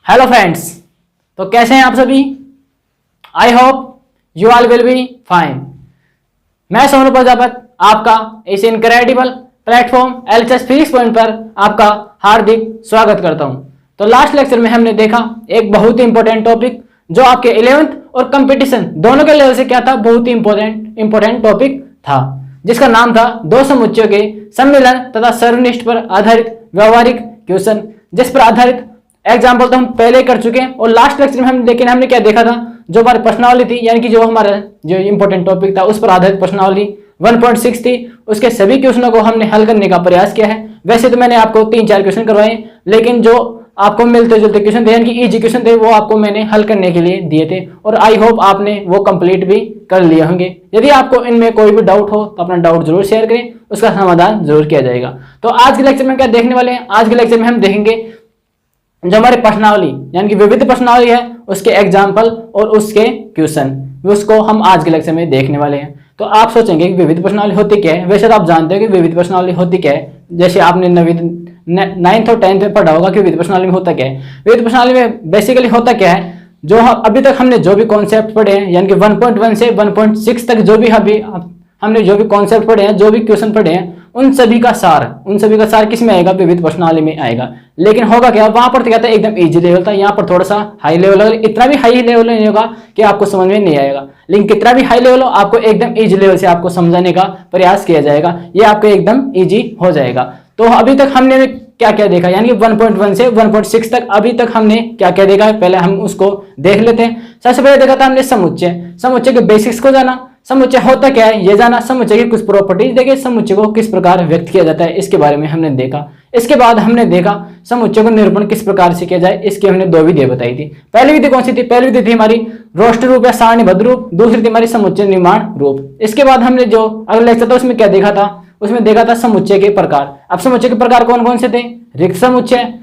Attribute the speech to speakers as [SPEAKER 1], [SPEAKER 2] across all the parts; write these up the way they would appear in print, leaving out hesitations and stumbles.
[SPEAKER 1] Hello friends, तो कैसे हैं आप सभी। I hope you all will be fine. मैं सोनू प्रजापत आपका इस incredible platform LHS physics point पर आपका हार्दिक स्वागत करता हूं। तो लास्ट लेक्चर में हमने देखा एक बहुत ही इंपॉर्टेंट टॉपिक जो आपके 11th और कंपटीशन दोनों के लेवल से क्या था, बहुत ही इंपॉर्टेंट टॉपिक था, जिसका नाम था दो समुच्चयों के सम्मिलन तथा सर्वनिष्ठ पर आधारित व्यवहारिक क्वेश्चन, जिस पर आधारित एग्जाम्पल तो हम पहले कर चुके हैं। और लास्ट लेक्चर में हमने क्या देखा था, जो हमारी प्रश्नावली थी, यानी कि जो हमारा जो इंपॉर्टेंट टॉपिक था उस पर आधारित प्रश्नावली 1.6 थी, उसके सभी क्वेश्चनों को हमने हल करने का प्रयास किया है। वैसे तो मैंने आपको 3-4 क्वेश्चन करवाए, लेकिन जो आपको मिलते जुलते क्वेश्चन थे, यानी कि इजी क्वेश्चन थे, वो आपको मैंने हल करने के लिए दिए थे और आई होप आपने वो कंप्लीट भी कर लिए होंगे। यदि आपको इनमें कोई भी डाउट हो तो अपना डाउट जरूर शेयर करें, उसका समाधान जरूर किया जाएगा। तो आज के लेक्चर में क्या देखने वाले हैं, आज के लेक्चर में हम देखेंगे जो हमारे प्रश्नावली यानी कि विविध प्रश्नावली है, उसके एग्जाम्पल और उसके क्वेश्चन, उसको हम आज के लेक्चर में देखने वाले हैं। तो आप सोचेंगे कि विविध प्रश्नावली होती क्या है। वैसे तो आप जानते हो कि विविध प्रश्नावली होती क्या है, जैसे आपने 9th और 10th में पढ़ा होगा कि विविध प्रश्नावली में होता क्या है। विविध प्रश्नावली में बेसिकली होता क्या है, जो अभी तक हमने जो भी कॉन्सेप्ट पढ़े हैं, यानी कि 1.1 से 1.6 तक जो भी हमने जो भी कॉन्सेप्ट पढ़े हैं, जो भी क्वेश्चन पढ़े हैं, उन सभी का सार किस में आएगा, विविध प्रश्नावली में आएगा। लेकिन होगा क्या, वहां पर क्या था, एकदम इजी लेवल था, यहाँ पर थोड़ा सा हाई लेवल होगा। इतना भी हाई लेवल नहीं होगा कि आपको समझ में नहीं आएगा, लेकिन कितना भी हाई लेवल हो, आपको एकदम इजी लेवल से आपको समझाने का प्रयास किया जाएगा, ये आपको एकदम इजी हो जाएगा। तो अभी तक हमने क्या क्या देखा, यानी कि 1.1 से 1.6 तक अभी तक हमने क्या क्या देखा है, पहले हम उसको देख लेते हैं। सबसे पहले देखा था हमने समुच्चय के बेसिक्स को जाना, समुच्चय होता क्या है ये जाना, समुच्चय की कुछ प्रॉपर्टीज देखे, समुच्चय को किस प्रकार व्यक्त किया जाता है इसके बारे में हमने देखा। इसके बाद हमने देखा समुच्चय को निरूपण किस प्रकार से किया जाए, इसकी हमने दो विधियां बताई थी। पहली विधि कौन सी थी, पहली विधि थी हमारी रोस्टर रूप या सारणीबद्ध रूप, दूसरी थी हमारी समुच्चय निर्माण रूप। इसके बाद हमने जो अगला लेक्चर था उसमें क्या देखा था, उसमें देखा था समुच्चय के प्रकार। अब समुच्चय के प्रकार कौन कौन से थे, रिक्त समुच्चय,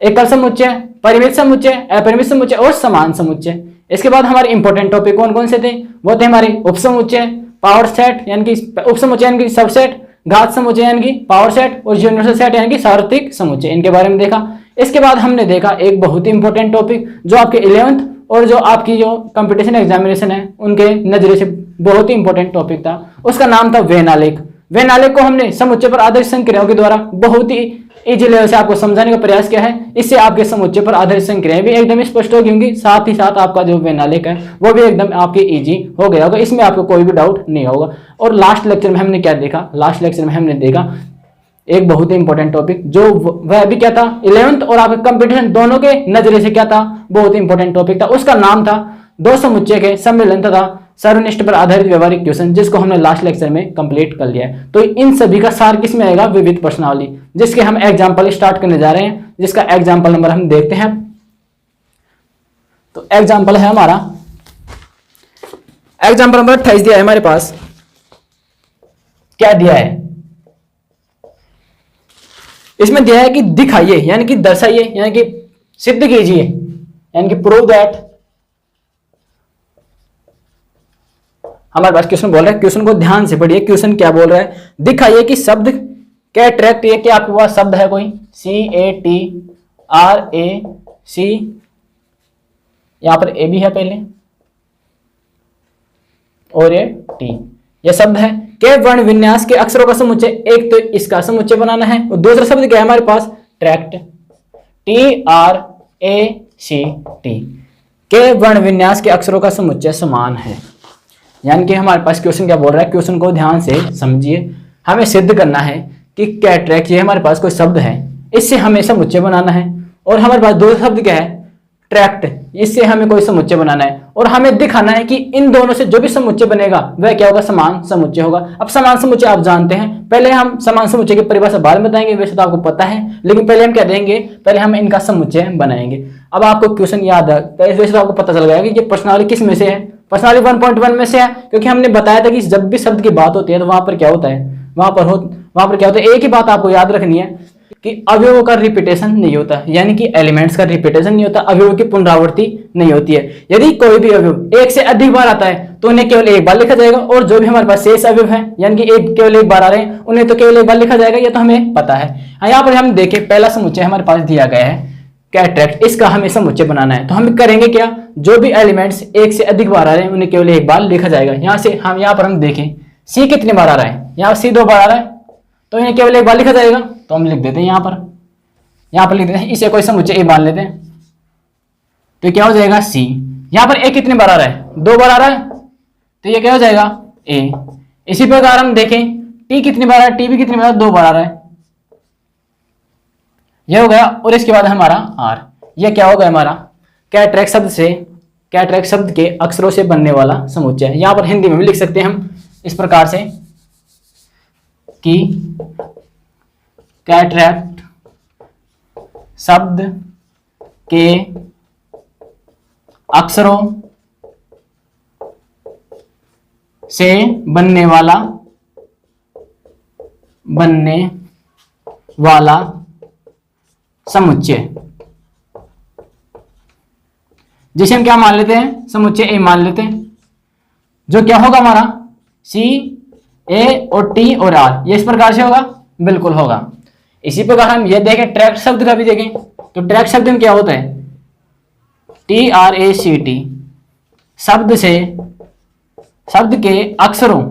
[SPEAKER 1] एकल समुच्चय, परिमित समुच्चय, अपरिमित समुच्चय और समान समुच्चय। इसके बाद हमारे इंपॉर्टेंट टॉपिक कौन कौन से थे, वो थे हमारे उपसमुच्चय, पावर सेट यानी कि उपसमुच्चय यानी कि सबसेट, घात समुच्चय यानी कि पावर सेट और यूनिवर्सल सेट यानी कि सार्वत्रिक समुच्चय, इनके बारे में देखा। इसके बाद हमने देखा एक बहुत ही इंपॉर्टेंट टॉपिक जो आपके 11th और जो आपकी जो कंपटीशन एग्जामिनेशन है उनके नजरिए से बहुत ही इंपॉर्टेंट टॉपिक था, उसका नाम था वेन आलेख। वेन आलेख को हमने समुच्चय पर आधारित संक्रियाओं के द्वारा बहुत ही इजी लेवल से आपको समझाने का प्रयास किया है। इससे आपके समुच्चय पर आधारित संक्रियाएं भी एकदम स्पष्ट होगी होंगी, साथ ही साथ आपका जो वेन आलेख है वो भी एकदम आपके इजी हो गया होगा, इसमें आपको कोई भी डाउट नहीं होगा। और लास्ट लेक्चर में हमने क्या देखा, लास्ट लेक्चर में हमने देखा एक बहुत ही इंपॉर्टेंट टॉपिक, जो वह भी क्या था 11th और आपके कंपटीशन दोनों के नजरिए से क्या था, बहुत ही इंपॉर्टेंट टॉपिक था। उसका नाम था दो समुच्चय के सम्मिलन तथा सर्वनिष्ठ पर आधारित व्यवहारिक क्वेश्चन, जिसको हमने लास्ट लेक्चर में कंप्लीट कर लिया है। तो इन सभी का सार किस में आएगा, विविध प्रश्नावली, जिसके हम एग्जांपल स्टार्ट करने जा रहे हैं, जिसका एग्जांपल नंबर हम देखते हैं। तो एग्जांपल है हमारा एग्जांपल नंबर 28 दिया है हमारे पास। क्या दिया है इसमें, दिया है कि दिखाइए यानी कि दर्शाइए यानी कि सिद्ध कीजिए, यानी कि प्रूव दैट। हमारे पास क्वेश्चन बोल रहा है, क्वेश्चन को ध्यान से पढ़िए, क्वेश्चन क्या बोल रहा है, दिखाइए कि शब्द कैटरेक्ट, ये क्या आपके पास शब्द है कोई, CATRAC, यहां पर ए भी है पहले और ये टी, ये शब्द है के वर्ण विन्यास के अक्षरों का समुच्चय। एक तो इसका समुच्चय बनाना है और दूसरा शब्द क्या है हमारे पास, ट्रैक्ट, TRACT, के वर्ण विन्यास के अक्षरों का समुच्चय समान है। यानी कि हमारे पास क्वेश्चन क्या बोल रहा है, क्वेश्चन को ध्यान से समझिए। हमें सिद्ध करना है कि कैटरेक्ट, ये हमारे पास कोई शब्द है, इससे हमें समुच्चय बनाना है। और हमारे पास दो शब्द क्या है, ट्रैक्ट, इससे हमें कोई समुच्चय बनाना है। और हमें दिखाना है कि इन दोनों से जो भी समुच्चय बनेगा वह क्या होगा, समान समुच्चय होगा। अब समान समुच्चय आप जानते हैं, पहले हम समान समुच्चय की परिभाषा बाद में बताएंगे, वैसे तो आपको पता है, लेकिन पहले हम क्या देंगे, पहले हम इनका समुच्चय बनाएंगे। अब आपको क्वेश्चन याद है, वैसे तो आपको पता चल गया कि ये प्रश्नावली किस में से है, प्रश्नावली 1.1 में से है, क्योंकि हमने बताया था कि जब भी शब्द की बात होती है तो वहां पर क्या होता है, वहां पर क्या होता है, एक ही बात आपको याद रखनी है कि अवयवों का रिपीटेशन नहीं होता, यानी कि एलिमेंट्स का रिपीटेशन नहीं होता, अवयवों की पुनरावृत्ति नहीं होती है। यदि कोई भी अवयव एक से अधिक बार आता है तो उन्हें केवल एक बार लिखा जाएगा, और जो भी हमारे पास शेष अवयव है यानी कि केवल एक बार आ रहे हैं उन्हें तो केवल एक बार लिखा जाएगा, ये तो हमें पता है। यहाँ पर हम देखें पहला समुच्चय हमारे पास दिया गया है कैटरेक्ट, इसका हमें समुच्चय बनाना है। तो हम करेंगे क्या, जो भी एलिमेंट्स एक से अधिक बार आ रहे हैं उन्हें केवल एक बार लिखा जाएगा। यहाँ से हम यहाँ पर हम देखें सी कितनी बार आ रहा है, यहाँ सी 2 बार आ रहा है, तो इन्हें केवल एक बार लिखा जाएगा। तो हम लिख देते हैं यहाँ पर लिख देते हैं, इसे कोई समुच्चय ए मान लेते हैं। तो क्या हो जाएगा सी। यहाँ पर ए कितनी बार आ रहा है, 2 बार आ रहा है, तो ये क्या हो जाएगा ए। इसी प्रकार हम देखें टी कितनी बार आ रहा है, टी भी कितनी बार, 2 बार आ रहा है, ये हो गया। और इसके बाद हमारा आर, ये क्या होगा हमारा कैटरेक्ट शब्द से, कैटरेक्ट शब्द के अक्षरों से बनने वाला समुच्चय है। यहां पर हिंदी में भी लिख सकते हैं हम इस प्रकार से कि कैटरेक्ट शब्द के अक्षरों से बनने वाला समुच्चय, जिसे हम क्या मान लेते हैं, समुच्चय ए मान लेते हैं। जो क्या होगा हमारा सी, ए और टी और आर, ये इस प्रकार से होगा, बिल्कुल होगा। इसी प्रकार हम ये देखें ट्रैक्ट शब्द का भी देखें, तो ट्रैक्ट शब्द में क्या होता है, T R A C T, शब्द से, शब्द के अक्षरों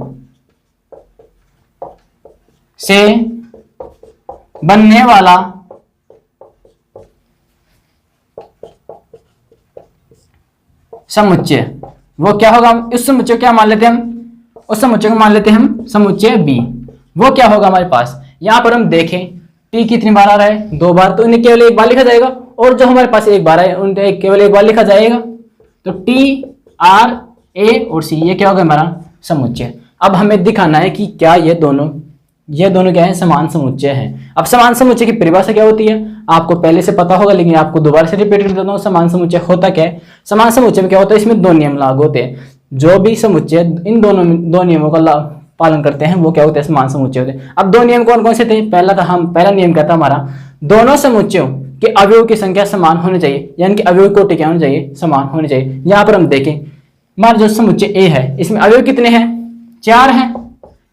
[SPEAKER 1] से बनने वाला समुच्चय। वो क्या होगा, उस समुच्चय को क्या मान लेते हैं हम, उस समुच्चय को मान लेते हैं हम समुच्चय बी। वो क्या होगा हमारे पास, यहां पर हम देखें टी कितनी बार आ रहा है, 2 बार, तो इन्हें केवल एक बार लिखा जाएगा। और जो हमारे पास एक बार है उन्हें केवल एक बार लिखा जाएगा। तो टी आर ए और सी, ये क्या होगा हमारा समुच्चय। अब हमें दिखाना है कि क्या ये दोनों क्या है, समान समुच्चय है। अब समान समुच्चय की परिभाषा क्या होती है आपको पहले से पता होगा, लेकिन आपको दोबारा से रिपीट कर देता हूँ। समान समुच्चय होता क्या है, समान समुच्चय में क्या होता है, इसमें 2 नियम लागू होते हैं। जो भी समुच्चय इन दो नियमों का पालन करते हैं वो क्या होते हैं, समान समुच्चय होते हैं। अब 2 नियम कौन कौन से थे, पहला नियम क्या था हमारा, दोनों समुच्चयों के अवयव की संख्या समान होनी चाहिए, यानी कि अवयव कोटि क्या होनी चाहिए, समान होनी चाहिए। यहाँ पर हम देखें हमारा जो समुच्चय ए है इसमें अवयव कितने हैं, 4 हैं।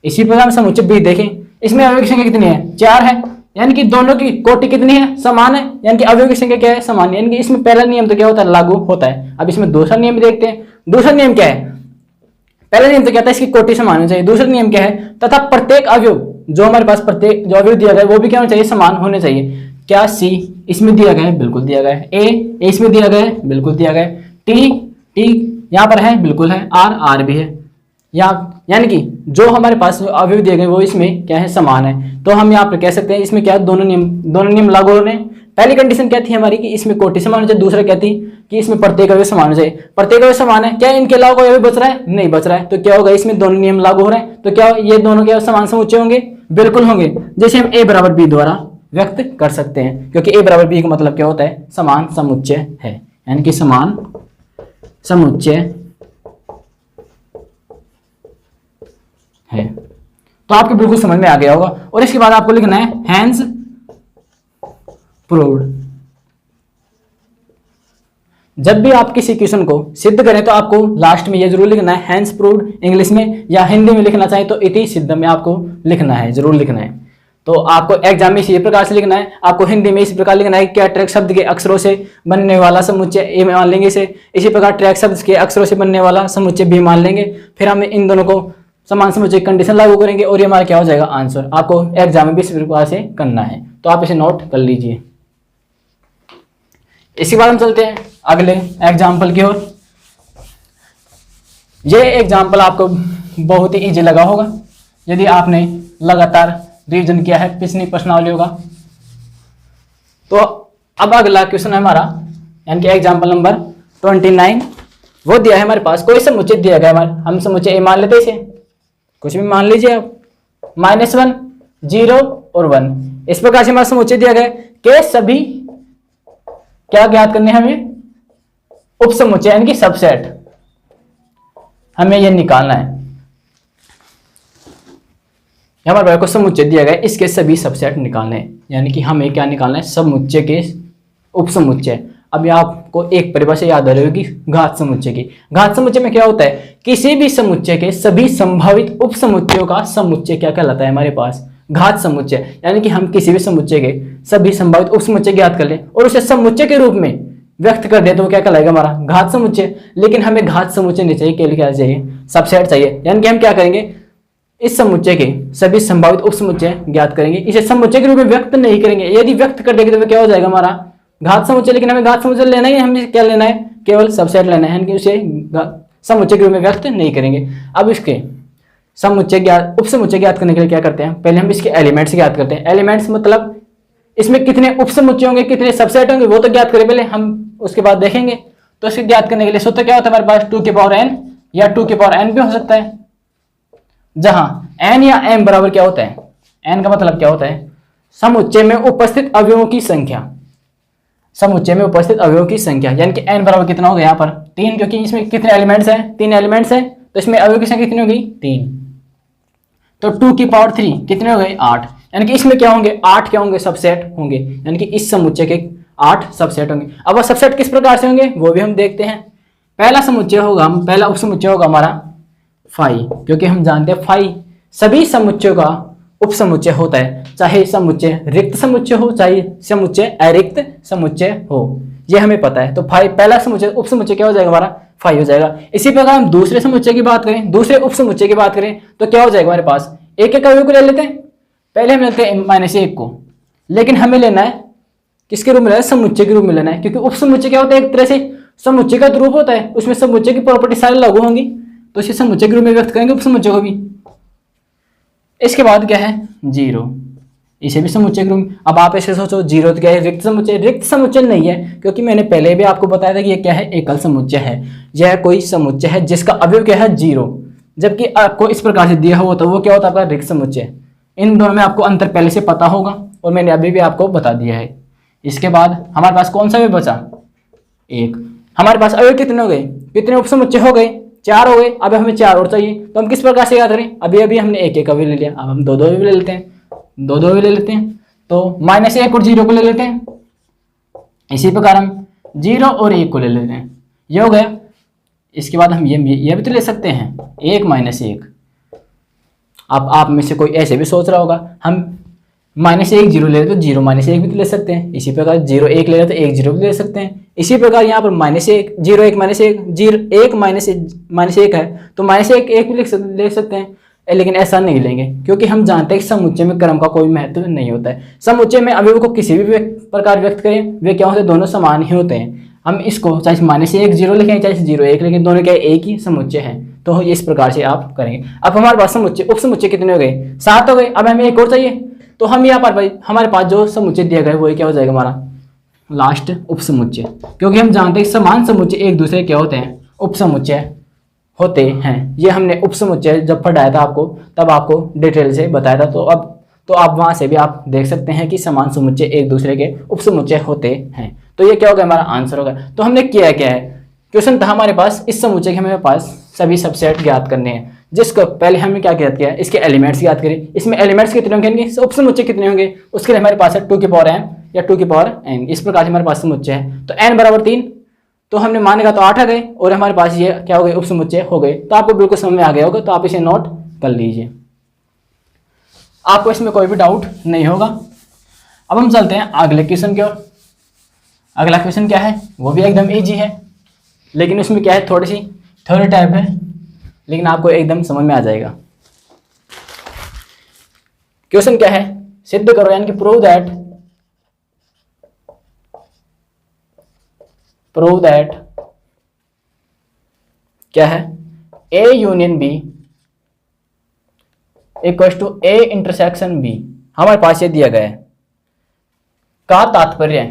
[SPEAKER 1] इसी प्रकार हम समुच्चय बी देखें, इसमें अवयव की संख्या कितनी है, 4 है, यानी कि दोनों की कोटि कितनी है, समान है, यानी कि अवयव की संख्या क्या है, समान है। यानी कि इसमें पहला नियम तो क्या होता है, लागू होता है। अब इसमें दूसरा नियम देखते हैं। दूसरा नियम क्या है, पहला नियम तो क्या था, इसकी कोटि समान होनी चाहिए। दूसरा नियम क्या है, तथा प्रत्येक अवयव जो हमारे पास प्रत्येक जो अवयव दिया गया है वो भी क्या होना चाहिए, समान होने चाहिए। क्या सी इसमें दिया गया है, बिल्कुल दिया गया है। ए इसमें दिया गया है, बिल्कुल दिया गया है। टी यहाँ पर है, बिल्कुल है। आर भी है। यानी कि जो हमारे पास अवयव दिए गए वो इसमें क्या है, समान है। तो हम यहाँ पर कह सकते हैं इसमें क्या दोनों नियम लागू होने। पहली कंडीशन क्या थी हमारी कि इसमें कोटि समान हो जाए। दूसरा क्या थी कि इसमें प्रत्येक अवयव समान हो जाए। प्रत्येक अवयव समान है, क्या इनके अलावा कोई अवयव बच रहा है, नहीं बच रहा है। तो क्या होगा, इसमें दोनों नियम लागू हो रहे हैं। तो क्या ये दोनों क्या समान समुच्चय होंगे, बिल्कुल होंगे। जैसे हम ए बराबर बी द्वारा व्यक्त कर सकते हैं, क्योंकि ए बराबर बी का मतलब क्या होता है, समान समुच्चय है, यानी कि समान समुच्चय है। तो आपको बिल्कुल समझ में आ गया होगा। और इसके बाद आपको लिखना है हैंस प्रूव्ड। जब भी आप किसी क्वेश्चन को सिद्ध करें तो आपको लास्ट में ये जरूर लिखना है हैंस प्रूव्ड, इंग्लिश में, या हिंदी में लिखना चाहे तो इति सिद्ध में आपको लिखना है, जरूर लिखना है। तो आपको एग्जाम में इसी प्रकार से लिखना है। आपको हिंदी में इसी प्रकार लिखना है, क्या ट्रैक शब्द के अक्षरों से बनने वाला समुच्चय ए मान लेंगे इसे। इसी प्रकार ट्रैक शब्द के अक्षरों से बनने वाला समुच्चय बी मान लेंगे। फिर हम इन दोनों को समान समुच्चय कंडीशन लागू करेंगे और ये हमारा क्या हो जाएगा, आंसर। आपको एग्जाम में भी इस प्रकार से करना है, तो आप इसे नोट कर लीजिए। इसी बाद हम चलते हैं अगले एग्जाम्पल की ओर। ये एग्जाम्पल आपको बहुत ही इजी लगा होगा यदि आपने लगातार रिवीजन किया है पिछली प्रश्नावलियों का। तो अब अगला क्वेश्चन है हमारा, यानी कि एग्जाम्पल नंबर 29। वो दिया है हमारे पास, कोई समुच्चय दिया गया हमारे, हम समुच्चय ए मान लेते इसे, कुछ भी मान लीजिए आप, -1, 0 और 1। इस प्रकार से हमारा समुच्चय दिया गया के सभी क्या ज्ञात करने हैं हमें, उप समुच्चय यानी कि सबसेट, हमें यह निकालना है। हमारे पास को समुच्चय दिया गया, इसके सभी सबसेट निकालने हैं, यानी कि हमें क्या निकालना है, समुच्चय के उप समुच्चय। अब आपको एक परिभाषा याद आ रही होगी घात समुच्चय की। घात समुच्चय में क्या होता है, किसी भी समुच्चय के सभी संभावित उप समुच्चयों का समुच्चय क्या कहलाता है हमारे पास, घात समुच्चय, यानी कि हम किसी भी समुच्चय के सभी संभावित उपसमुच्चय ज्ञात कर लें और उसे समुच्चय के रूप में व्यक्त कर दे तो वो क्या कहलाएगा हमारा घात समुच्चय। लेकिन हमें घात समुच्चय नहीं चाहिए, केवल क्या चाहिए सबसेट चाहिए। यानी कि हम क्या करेंगे, इस समुच्चय के सभी संभावित उपसमुच्चय ज्ञात करेंगे, इसे समुच्चय के रूप में व्यक्त नहीं करेंगे। यदि व्यक्त कर देंगे तो क्या हो जाएगा हमारा घात समुच्चय। लेकिन हमें घात समुच्चय लेना ही है, हमें क्या लेना है केवल सबसेट लेना है, यानी कि उसे समुच्चय के रूप में व्यक्त नहीं करेंगे। अब इसके समुच्चय ज्ञात उपसमुच्चय ज्ञात करने के लिए क्या करते हैं, पहले हम इसके एलिमेंट्स ज्ञात करते हैं। एलिमेंट्स मतलब इसमें कितने उपसमुच्चय होंगे, कितने सबसेट होंगे वो तो ज्ञात करें पहले, हम उसके बाद देखेंगे। तो इसके ज्ञात करने के लिए सूत्र क्या होता है हमारे पास 2 की पावर n या 2 की पावर n भी हो सकता है, जहां n या m बराबर क्या होता है, n का मतलब क्या होता है समुच्चय में उपस्थित अवयवों की संख्या। समुच्चय में उपस्थित अवयवों की संख्या, यानी कि n बराबर कितना हो गया यहाँ पर 3, क्योंकि इसमें कितने एलिमेंट्स हैं 3 एलिमेंट्स हैं, तो इसमें अवयव की संख्या कितनी हो गई 3। तो 2 की पावर 3 कितने हो गए 8, यानी कि इसमें क्या होंगे 8 क्या होंगे सबसेट होंगे, यानी कि इस समुच्चय के 8 सबसेट होंगे। अब वो सबसेट किस प्रकार से होंगे वो भी हम देखते हैं। पहला समुच्चय होगा, पहला उपसमुच्चय होगा हमारा फाई, क्योंकि हम जानते हैं फाई सभी समुच्चयों का उपसमुच्चय होता है, चाहे समुच्चय रिक्त समुच्चय हो चाहे समुच्चय अरिक्त समुच्चय हो, ये हमें पता है। तो फाई पहला समुच्चय उपसमुच्चय क्या हो जाएगा हमारा फाई हो जाएगा। इसी प्रकार हम दूसरे समुच्चय की बात करें, दूसरे उपसमुच्चय की बात करें तो क्या हो जाएगा हमारे पास एक एक अवयव को ले लेते हैं। पहले हम लेते हैं -1 को, लेकिन हमें लेना है किसके रूप में लेना है समुच्चय के रूप में लेना है, क्योंकि उपसमुच्चय क्या होता है एक तरह से समुच्चय का रूप होता है, उसमें समुच्चय की प्रॉपर्टी सारी लागू होंगी, तो इसे समुच्चय के रूप में व्यक्त करेंगे उपसमुच्चय को भी। इसके बाद क्या है 0, इसे भी समुच्चय के रूप में। अब आप ऐसे सोचो 0 तो क्या है रिक्त समुच्चय, रिक्त समुच्चय नहीं है, क्योंकि मैंने पहले भी आपको बताया था कि यह क्या है एकल समुच्चय है, यह कोई समुच्चय है जिसका अवयव क्या है 0, जबकि आपको इस प्रकार से दिया हुआ तो वो क्या होता है आपका रिक्त समुच्चय। इन दोनों में आपको अंतर पहले से पता होगा और मैंने अभी भी आपको बता दिया है। इसके बाद हमारे पास कौन सा अवयव बचा 1। हमारे पास अवयव कितने हो गए, कितने उपसमुच्चय हो गए 4 हो गए। अब हमें 4 और चाहिए, तो हम किस प्रकार से याद करें, अभी अभी हमने एक एक अवयव ले लिया, अब हम 2 अवयव ले लेते हैं, 2 अवयव ले लेते हैं। तो -1 और 0 को ले लेते हैं, इसी प्रकार हम 0 और 1 को ले लेते हैं, ये हो गया। इसके बाद हम ये भी तो ले सकते हैं 1 -1। अब आप में से कोई ऐसे भी सोच रहा होगा हम -1 0 ले तो 0 -1 भी तो ले सकते हैं, इसी प्रकार 0 1 ले तो 1 0 भी ले सकते हैं। इसी प्रकार यहाँ पर -1 0 1 -1 0 1 -1 है तो -1 1 भी ले सकते हैं, लेकिन ऐसा नहीं लेंगे क्योंकि हम जानते हैं कि समुच्चय में क्रम का कोई महत्व नहीं होता है। समुच्चय में अवयव को किसी भी प्रकार व्यक्त करें वे क्या होते हैं दोनों समान ही होते हैं। हम इसको चाहे -1 0 लिखें चाहे 0 1 लिखें, दोनों क्या एक ही समुच्चय है, तो इस प्रकार से आप करेंगे। अब हमारे पास समुच्चय उपसमुच्चय कितने हो गए 7 हो गए। अब हमें एक और चाहिए, तो हम यहाँ पर हमारे पास जो समुच्चय दिया गया है वो क्या हो जाएगा हमारा लास्ट उपसमुच्चय, क्योंकि हम जानते हैं समान समुच्चय एक दूसरे क्या होते हैं उपसमुच्चय होते हैं। ये हमने उपसमुच्चय जब पढ़ाया था आपको तब आपको डिटेल से बताया था, तो आप वहां से भी आप देख सकते हैं कि समान समुच्चय एक दूसरे के उपसमुच्चय होते हैं। तो ये क्या होगा हमारा आंसर होगा। तो हमने किया क्या है, क्वेश्चन था हमारे पास इस समुच्चय के हमारे पास सभी सबसेट ज्ञात करने हैं, जिसको पहले हमने क्या ज्ञात किया इसके एलिमेंट्स ज्ञात करें। इसमें एलिमेंट्स कितने होंगे उपसमुच्चय कितने होंगे उसके लिए हमारे पास है 2 की पावर m या 2 की पावर n, इस प्रकार से हमारे पास समुच्चय है। तो n बराबर 3 तो हमने मानेगा तो 8 आ गए और हमारे पास ये क्या हो गए उपसमुच्चय हो गए। तो आपको बिल्कुल समझ में आ गया होगा, तो आप इसे नोट कर लीजिए, आपको इसमें कोई भी डाउट नहीं होगा। अब हम चलते हैं अगले क्वेश्चन की ओर। अगला क्वेश्चन क्या है वो भी एकदम इजी है, लेकिन उसमें क्या है थोड़ी सी थ्योरी टाइप है, लेकिन आपको एकदम समझ में आ जाएगा। क्वेश्चन क्या है सिद्ध करो, यानी कि प्रूव दैट क्या है A union B equals to A intersection B। हमारे पास ये दिया गया है का तात्पर्य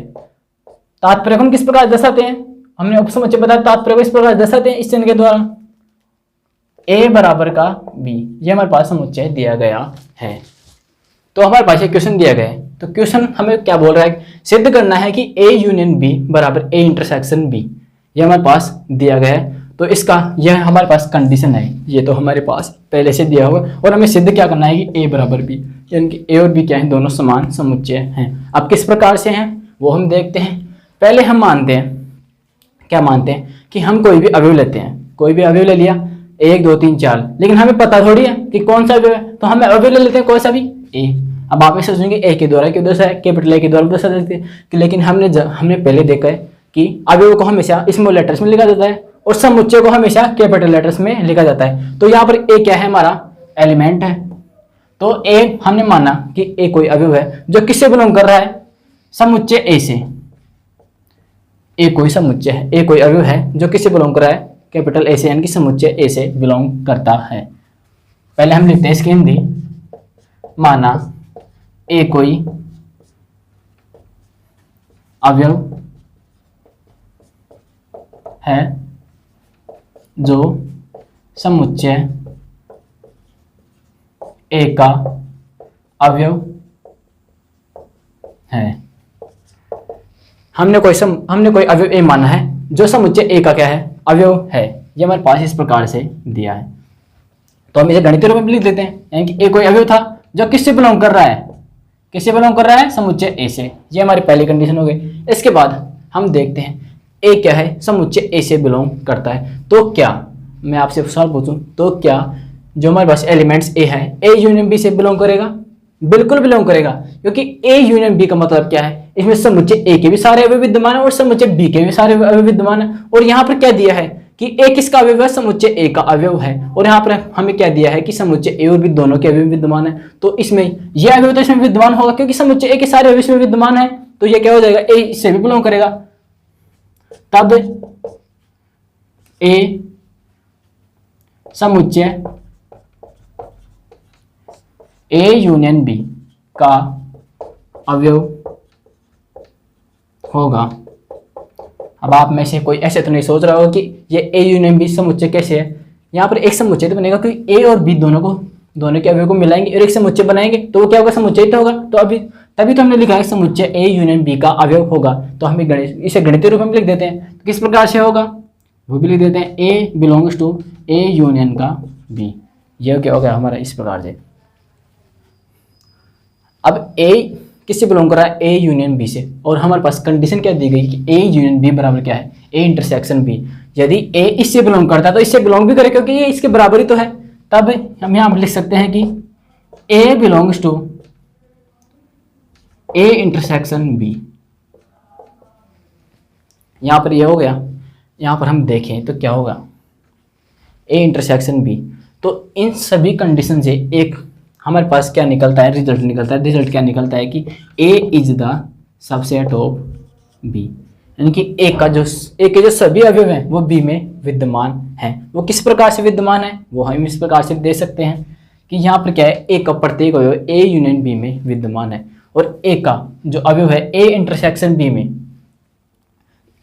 [SPEAKER 1] को हम किस प्रकार दर्शाते हैं, हमने उपसमुच्चय बताया तात्पर्य को इस प्रकार दर्शाते हैं इस चिन्ह के द्वारा A बराबर का B, ये हमारे पास समुच्चय दिया गया है। तो हमारे पास ये क्वेश्चन दिया गया है, तो क्वेश्चन हमें क्या बोल रहा है सिद्ध करना है कि A यूनियन B बराबर A इंटरसेक्शन B, ये हमारे पास दिया गया है। तो इसका यह हमारे पास कंडीशन है, ये तो हमारे पास पहले से दिया हुआ और हमें सिद्ध क्या करना है कि A बराबर B, यानी कि A और B क्या है दोनों समान समुच्चय हैं। अब किस प्रकार से हैं वो हम देखते हैं। पहले हम मानते हैं क्या मानते हैं कि हम कोई भी अवयव लेते हैं, कोई भी अवयव ले लिया 1 2 3 4, लेकिन हमें पता थोड़ी है कि कौन सा अवयव है, तो हमें अवयव ले लेते हैं कोई सा भी ए। अब आप ऐसे सोचेंगे ए के द्वारा क्यों दर्शाया, कैपिटल ए के द्वारा दर्शाया जाती है, लेकिन हमने पहले देखा है कि अवयव को हमेशा स्मॉल लेटर्स में लिखा जाता है और समुच्चय को हमेशा कैपिटल लेटर्स में लिखा जाता है। तो यहाँ पर ए क्या है, हमारा एलिमेंट है। तो ए हमने माना कि ए कोई अवयव है जो किससे बिलोंग कर रहा है, समुच्चय ए से। ए कोई समुच्चय है, ए कोई अवयव है जो किससे बिलोंग कर रहा है, कैपिटल ए से, यानी कि समुच्चय ए से बिलोंग करता है। पहले हम लिखते हैं इसकी हिंदी, माना ए कोई अवयव है जो समुच्चय ए का अवयव है। हमने कोई अवयव ए माना है जो समुच्चय ए का क्या है, अवयव है। ये हमारे पास इस प्रकार से दिया है, तो हम इसे गणितीय रूप में लिख देते हैं, यानी कि ए कोई अवयव था जो किससे बिलोंग कर रहा है, किससे बिलोंग कर रहा है, समुच्चय ए से। ये हमारी पहली कंडीशन हो गई। इसके बाद हम देखते हैं ए क्या है, समुच्चय ए से बिलोंग करता है। तो क्या, मैं आपसे सवाल पूछूं, तो क्या जो हमारे पास एलिमेंट्स ए है, ए यूनियन बी से बिलोंग करेगा? बिल्कुल बिलोंग करेगा, क्योंकि ए यूनियन बी का मतलब क्या है, इसमें समुच्चय ए के भी सारे अवयव विद्यमान है और समुच्चय बी के भी सारे अवयव विद्यमान है। और यहाँ पर क्या दिया है कि ए किसका अवयव है, समुच्चय ए का अवयव है। और यहाँ पर हमें क्या दिया है कि समुच्चय ए और बी दोनों के अवयव विद्यमान है। तो इसमें यह अवयव तो इसमें विद्यमान होगा, क्योंकि समुच्चय ए के सारे अवयव इसमें विद्यमान है। तो यह क्या हो जाएगा, ए इससे भी बिलोंग करेगा। तब ए समुच्चय ए यूनियन बी का अवयव होगा। अब आप में से कोई ऐसे तो नहीं सोच रहा होगा कि ये ए यूनियन बी समुच्चय कैसे है। यहाँ पर एक समुच्चय तो बनेगा, क्योंकि ए और बी दोनों के अवयव को मिलाएंगे और एक समुच्चय बनाएंगे, तो वो क्या होगा, समुच्चय तो होगा। तो अभी तभी तो हमने लिखा है समुच्चय ए यूनियन बी का अवयव होगा। तो हम इसे गणितीय रूप में लिख देते हैं। तो किस प्रकार से होगा, वो भी लिख देते हैं, ए बिलोंग्स टू ए यूनियन का बी। ये क्या होगा हमारा इस प्रकार से। अब ए किससे बिलोंग कर रहा है, ए यूनियन बी से। और हमारे पास कंडीशन क्या दी गई कि ए यूनियन बी बराबर क्या है, ए इंटरसेक्शन बी। यदि ए इससे बिलोंग करता है तो इससे बिलोंग भी करे, क्योंकि ये इसके बराबर ही तो है। तब हम यहाँ पर लिख सकते हैं कि A belongs to A intersection B. यहाँ पर ये हो गया। यहाँ पर हम देखें तो क्या होगा, ए इंटरसेक्शन बी। तो इन सभी कंडीशन से एक हमारे पास क्या निकलता है, रिजल्ट निकलता है। रिजल्ट क्या निकलता है कि A is the subset of B, यानी कि ए के जो सभी अवयव हैं वो बी में विद्यमान हैं। वो किस प्रकार से विद्यमान है, वो हम इस प्रकार से दे सकते हैं कि यहाँ पर क्या है, ए का प्रत्येक अवयव ए यूनियन बी में विद्यमान है। और ए का जो अवयव है ए इंटरसेक्शन बी में,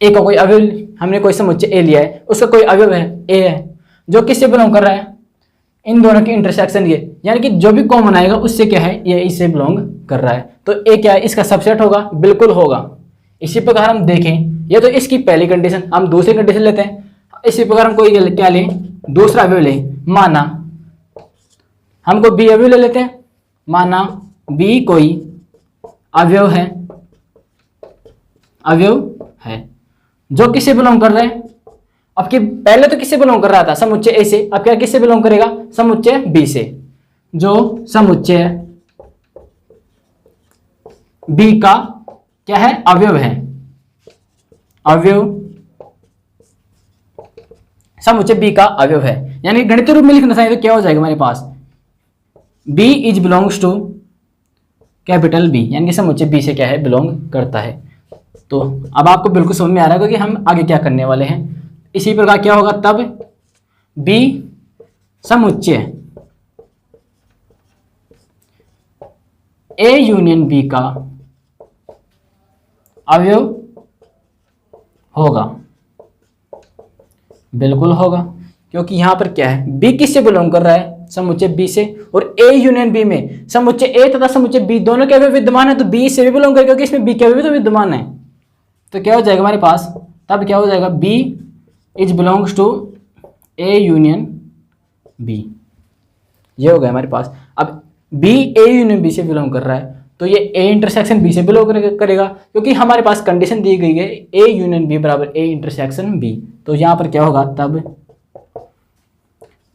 [SPEAKER 1] ए का कोई अवयव, हमने कोई समुच्चय ए लिया है, उसका कोई अवयव है ए है जो किससे बिलोंग कर रहा है, इन दोनों की इंटरसेक्शन ये, यानी कि जो भी कॉमन आएगा उससे क्या है, ये इससे बिलोंग कर रहा है। तो ए क्या है, इसका सबसेट होगा, बिल्कुल होगा। इसी प्रकार हम देखें, ये तो इसकी पहली कंडीशन। हम दूसरी कंडीशन लेते हैं। इसी प्रकार हम कोई क्या लें, दूसरा अवयव लें। माना हमको बी अवयव ले लेते हैं। माना बी कोई अवयव है जो किससे बिलोंग कर रहा है, अब कि पहले तो किससे बिलोंग कर रहा था, समुच्चय ए से। अब क्या किससे बिलोंग करेगा, समुच्चय बी से। जो समुच्चय बी का क्या है, अवयव है। समुच्चय बी का अवयव है, यानी गणितीय रूप में लिखना चाहिए तो क्या हो जाएगा हमारे पास, B is belongs to capital B, यानी कि समुच्चय बी से क्या है, बिलोंग करता है। तो अब आपको बिल्कुल समझ में आ रहा है कि हम आगे क्या करने वाले हैं। इसी प्रकार क्या होगा, तब बी समुच्चय ए यूनियन बी का अवयव होगा, बिल्कुल होगा। क्योंकि यहां पर क्या है, बी किससे बिलोंग कर रहा है, समुच्चय बी से। और ए यूनियन बी में समुच्चय ए तथा समुच्चय बी दोनों के अवयव विद्यमान है, तो बी से भी बिलोंग करेगा, क्योंकि इसमें बी के अवयव तो विद्यमान है। तो क्या हो जाएगा हमारे पास, तब क्या हो जाएगा, B is belongs to A union B. ये हो गया हमारे पास। अब बी ए यूनियन बी से बिलोंग कर रहा है, तो ये ए इंटरसेक्शन बी से बिलोंग करेगा, क्योंकि हमारे पास कंडीशन दी गई है ए यूनियन बी बराबर ए इंटरसेक्शन बी। तो यहां पर क्या होगा, तब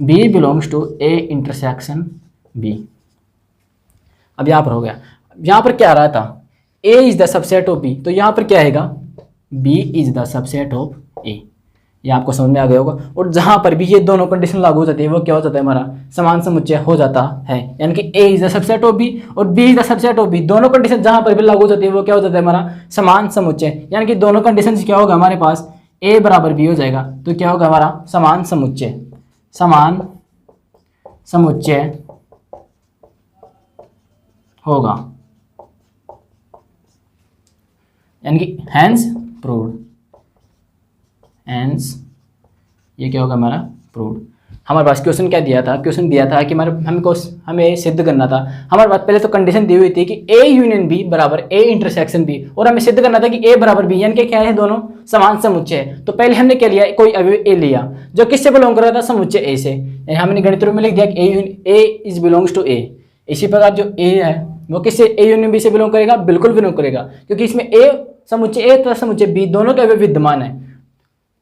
[SPEAKER 1] B belongs to A intersection B. अब यहाँ पर हो गया। यहाँ पर क्या आ रहा था, A is the subset of B, तो यहाँ पर क्या आएगा, B is the subset of A. ये आपको समझ में आ गया होगा। और जहाँ पर भी ये दोनों कंडीशन लागू हो जाती है वो क्या हो जाता है, हमारा समान समुच्चय हो जाता है। यानी कि A is the subset of B और B is the subset of B, दोनों कंडीशन जहाँ पर भी लागू हो जाती है वो क्या हो जाता है, हमारा समान समुच्चय। यानी कि दोनों कंडीशन क्या होगा हमारे पास, ए बराबर बी हो जाएगा, तो क्या होगा हमारा समान समुच्चय, समान समुच्चय होगा। यानी कि हैंस प्रूव्ड, हैंस ये क्या होगा हमारा प्रूव्ड। हमारे पास क्वेश्चन क्या दिया था, क्वेश्चन दिया था कि हमें सिद्ध करना था। हमारे पास पहले तो कंडीशन दी हुई थी कि ए यूनियन बी बराबर ए इंटरसेक्शन बी, और हमें सिद्ध करना था कि ए बराबर बी, यानी कि क्या है, दोनों समान समुच्चय है। तो पहले हमने क्या लिया, कोई अवयव ए लिया जो किससे बिलोंग कर रहा था, समुच्चय ए से। हमने गणित रूप में लिख दिया कि ए इज बिलोंग्स टू ए। इसी प्रकार जो ए है वो किससे, ए यूनियन बी से बिलोंग करेगा, बिल्कुल बिलोंग करेगा, क्योंकि इसमें ए समुच्चय ए तथा समुच्चय बी दोनों के अवयव विद्यमान है।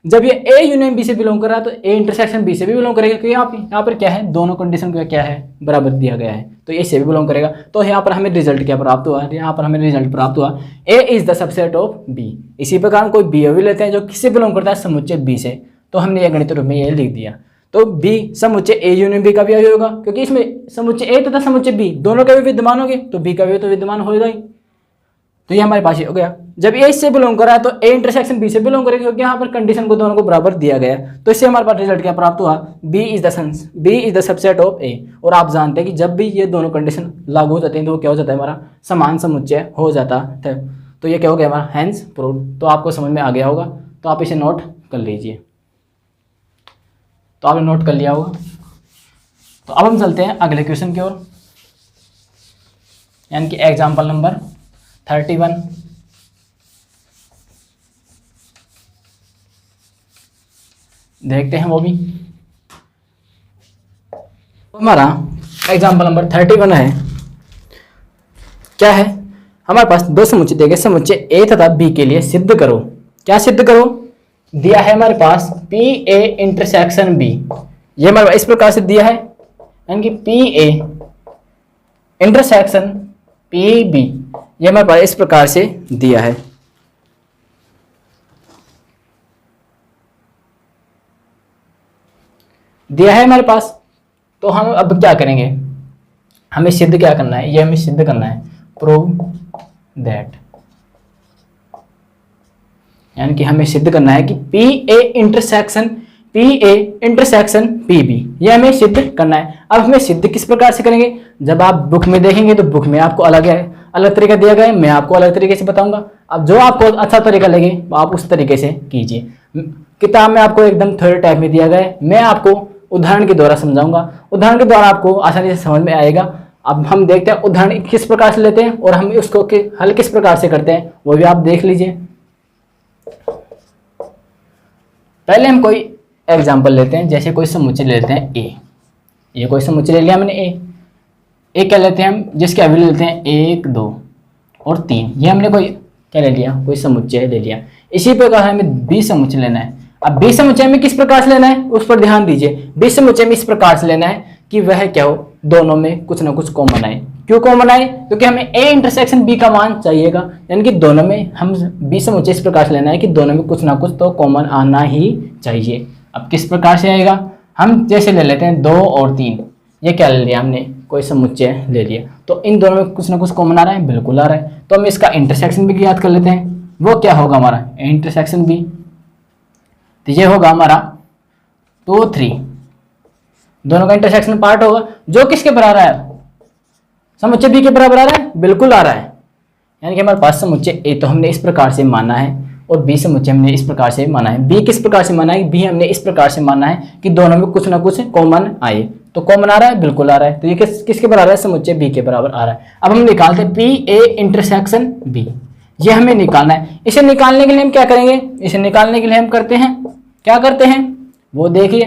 [SPEAKER 1] जब ये ए यूनियन बी से बिलोंग कर रहा है तो ए इंटरसेक्शन बी से भी बिलोंग करेगा, क्योंकि यहाँ पर क्या है, दोनों कंडीशन का क्या है, बराबर दिया गया है, तो ए से भी बिलोंग करेगा। तो यहाँ पर हमें रिजल्ट क्या प्राप्त हुआ, यहाँ पर हमें रिजल्ट प्राप्त हुआ A is the subset of B. इसी प्रकार कोई बी अवयव लेते हैं जो किससे बिलोंग करता है, समुच्चय बी से, तो हमने ये गणित रूप में ये लिख दिया। तो बी समुच्चय ए यूनियन बी का भी अवयव होगा, क्योंकि इसमें समुच्चय ए तथा समुच्चय बी दोनों के अवयव विद्यमान होंगे, तो बी का अवयव तो विद्यमान होगा ही। तो ये हमारे पास हो गया। जब ए इससे बिलोंग कर रहा है तो ए इंटरसेक्शन बी से बिलोंग करेगा, क्योंकि यहाँ पर कंडीशन को दोनों को बराबर दिया गया है। तो इससे हमारे पास रिजल्ट क्या प्राप्त हुआ, B is the subset of A. और आप जानते हैं कि जब भी ये दोनों कंडीशन लागू हो जाते हैं तो वो क्या हो जाता है, हमारा समान समुच्चय हो जाता है। तो ये क्या हो गया हमारा, हैंस प्रूव्ड। तो आपको समझ में आ गया होगा, तो आप इसे नोट कर लीजिए। तो आपने नोट कर लिया होगा। तो अब हम चलते हैं अगले क्वेश्चन की ओर, यानी कि एग्जाम्पल नंबर 31। देखते हैं वो भी। हमारा एग्जाम्पल नंबर 31 है, क्या है, हमारे पास दो समुच्चय दिए गए, समुच्चय ए तथा बी के लिए सिद्ध करो। क्या सिद्ध करो, दिया है हमारे पास पी ए इंटरसेक्शन बी। ये हमारे पास इस प्रकार से दिया है, यानी कि P A intersection P B, ये हमारे पास इस प्रकार से दिया है। दिया है हमारे पास, तो हम अब क्या करेंगे, हमें सिद्ध क्या करना है, ये हमें सिद्ध करना है, प्रूव दैट। यानी कि हमें सिद्ध करना है कि P A intersection P B, ये हमें सिद्ध करना है। अब हमें सिद्ध किस प्रकार से करेंगे, जब आप बुक में देखेंगे तो बुक में आपको अलग तरीका दिया गया है, मैं आपको अलग तरीके से बताऊंगा। अब जो आपको अच्छा तरीका लगे आप उस तरीके से कीजिए। किताब में आपको एकदम थ्योरी टाइप में दिया गया है, मैं आपको उदाहरण के द्वारा समझाऊंगा, उदाहरण के द्वारा आपको आसानी से समझ में आएगा। अब हम देखते हैं उदाहरण किस प्रकार से लेते हैं और हम उसको हल किस प्रकार से करते हैं, वो भी आप देख लीजिए। पहले हम कोई एग्जाम्पल लेते हैं, जैसे कोई समुच्चय लेते हैं ए। ये कोई समुच्चय ले लिया मैंने ए क्या लेते हैं हम, जिसके अवयव लेते हैं 1 2 और 3। ये हमने कोई क्या ले लिया, कोई समुच्चय ले लिया। इसी प्रकार हमें बी समुच्चय लेना है। अब बी समुच्चय में किस प्रकार से लेना है उस पर ध्यान दीजिए। बी समुच्चय में इस प्रकार से लेना है कि वह क्या हो, दोनों में कुछ ना कुछ कॉमन आए। क्यों कॉमन आए, क्योंकि हमें ए इंटरसेक्शन बी का मान चाहिएगा, यानी कि दोनों में हम बी समुच्चय इस प्रकार से लेना है कि दोनों में कुछ ना कुछ तो कॉमन आना ही चाहिए। अब किस प्रकार से आएगा, हम जैसे ले लेते हैं 2 और 3, ये क्या ले लिया हमने, कोई समुच्चय ले लिया, तो इन दोनों में कुछ ना कुछ कॉमन आ रहा है, बिल्कुल आ रहा है। तो हम इसका इंटरसेक्शन भी याद कर लेते हैं, वो क्या होगा हमारा इंटरसेक्शन बी, तो ये होगा हमारा 2 3, दोनों का इंटरसेक्शन पार्ट होगा जो किसके बराबर है, समुच्चय बी के बराबर आ रहा है, बिल्कुल आ रहा है। यानी कि हमारे पास समुच्चय ए तो हमने इस प्रकार से माना है और बी समुच्चय हमने इस प्रकार से माना है। बी किस प्रकार से माना है, बी हमने इस प्रकार से माना है कि दोनों में कुछ ना कुछ कॉमन आए। तो कॉमन आ रहा है, बिल्कुल आ रहा है, तो ये किसके बराबर है, समुच्चय बी के बराबर आ रहा है। अब हम निकालते हैं पी ए इंटरसेक्शन बी, ये हमें निकालना है। इसे निकालने के लिए हम क्या करेंगे, इसे निकालने के लिए हम करते हैं क्या करते हैं वो देखिए।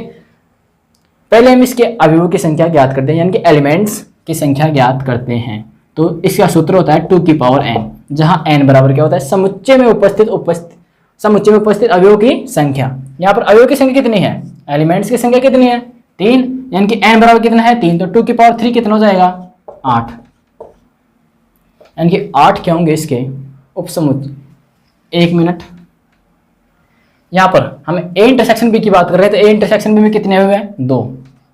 [SPEAKER 1] पहले हम इसके अवयवों की संख्या ज्ञात करते हैं, यानी कि एलिमेंट्स की संख्या ज्ञात करते हैं। तो इसका सूत्र होता है 2 की पावर n, जहां n बराबर क्या होता है, समुच्चय में उपस्थित अवयवों की संख्या। यहाँ पर अवयवों की संख्या कितनी है, एलिमेंट्स की संख्या कितनी है 3, यानी कि n बराबर कितना है 3, तो 2 की पावर 3 कितना हो जाएगा 8। यानी कि 8 क्या होंगे इसके उपसमुच्चय। 1 मिनट, यहाँ पर हम ए इंटरसेक्शन बी की बात कर रहे हैं, तो ए इंटरसेक्शन बी में कितने हुए हैं 2,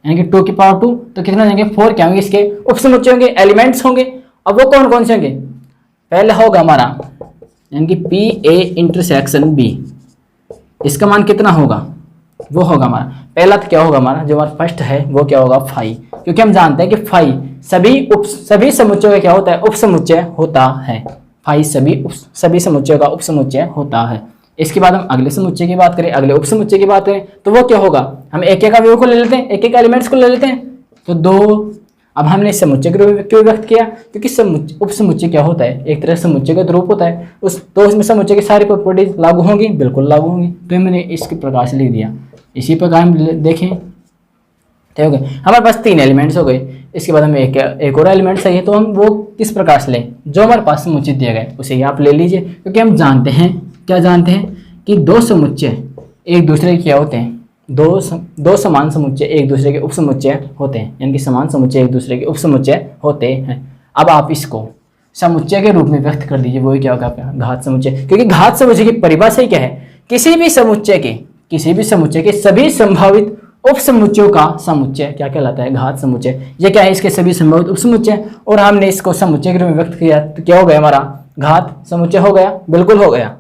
[SPEAKER 1] यानी कि 2 की पावर 2, तो कितने हो जाएंगे 4 क्या होंगे इसके उपसमुच्चय होंगे, एलिमेंट्स होंगे। अब वो कौन कौन से होंगे, पहले होगा हमारा यानी कि पी ए इंटरसेक्शन बी, इसका मान कितना होगा, वो होगा हमारा पहला, तो क्या होगा हमारा जो हमारा फर्स्ट है वो क्या होगा फाई, क्योंकि हम जानते हैं कि फाई सभी समुच्चयों का क्या होता है उपसमुच्चय होता है, फाई सभी समुच्चयों का उपसमुच्चय होता है। इसके बाद हम अगले समुच्चय की बात करें, अगले उपसमुच्चय की बात करें, तो वो क्या होगा, हम एक एक अवयव को ले लेते हैं, एक एक एलिमेंट्स को ले लेते हैं, तो 2। अब हमने इस समुच्चय के रूप में क्यों व्यक्त किया, क्योंकि उपसमुच्चय क्या होता है, एक तरह समुच्चय का रूप होता है, तो उसमें समुच्चय की सारी प्रॉपर्टीज लागू होंगी, बिल्कुल लागू होंगी, तो मैंने इसके प्रकार से लिख दिया। इसी प्रकार हम देखें तो हो गए हमारे पास 3 एलिमेंट्स हो गए। इसके बाद हमें एक और एलिमेंट चाहिए, तो हम वो किस प्रकार से लें, जो हमारे पास समुच्चय दिया गया है उसे ही आप ले लीजिए, क्योंकि हम जानते हैं, क्या जानते हैं कि 2 समुच्चय एक दूसरे के क्या होते हैं, दो समान समुच्चय एक दूसरे के उपसमुच्चय होते हैं, यानी कि समान समुच्चय एक दूसरे के उपसमुच्चय होते हैं। अब आप इसको समुच्चय के रूप में व्यक्त कर दीजिए, वही क्या होगा आपका घात समुच्चय, क्योंकि घात समुच्चय की परिभाषा ही क्या है, किसी भी समुच्चय के सभी संभावित उपसमुच्चयों का समुच्चय क्या कहलाता है, घात समुच्चय। ये क्या है, इसके सभी संभावित उपसमुच्चय, और हमने इसको समुच्चय के रूप में व्यक्त किया, तो क्या हो गया हमारा घात समुच्चय हो गया, बिल्कुल हो गया।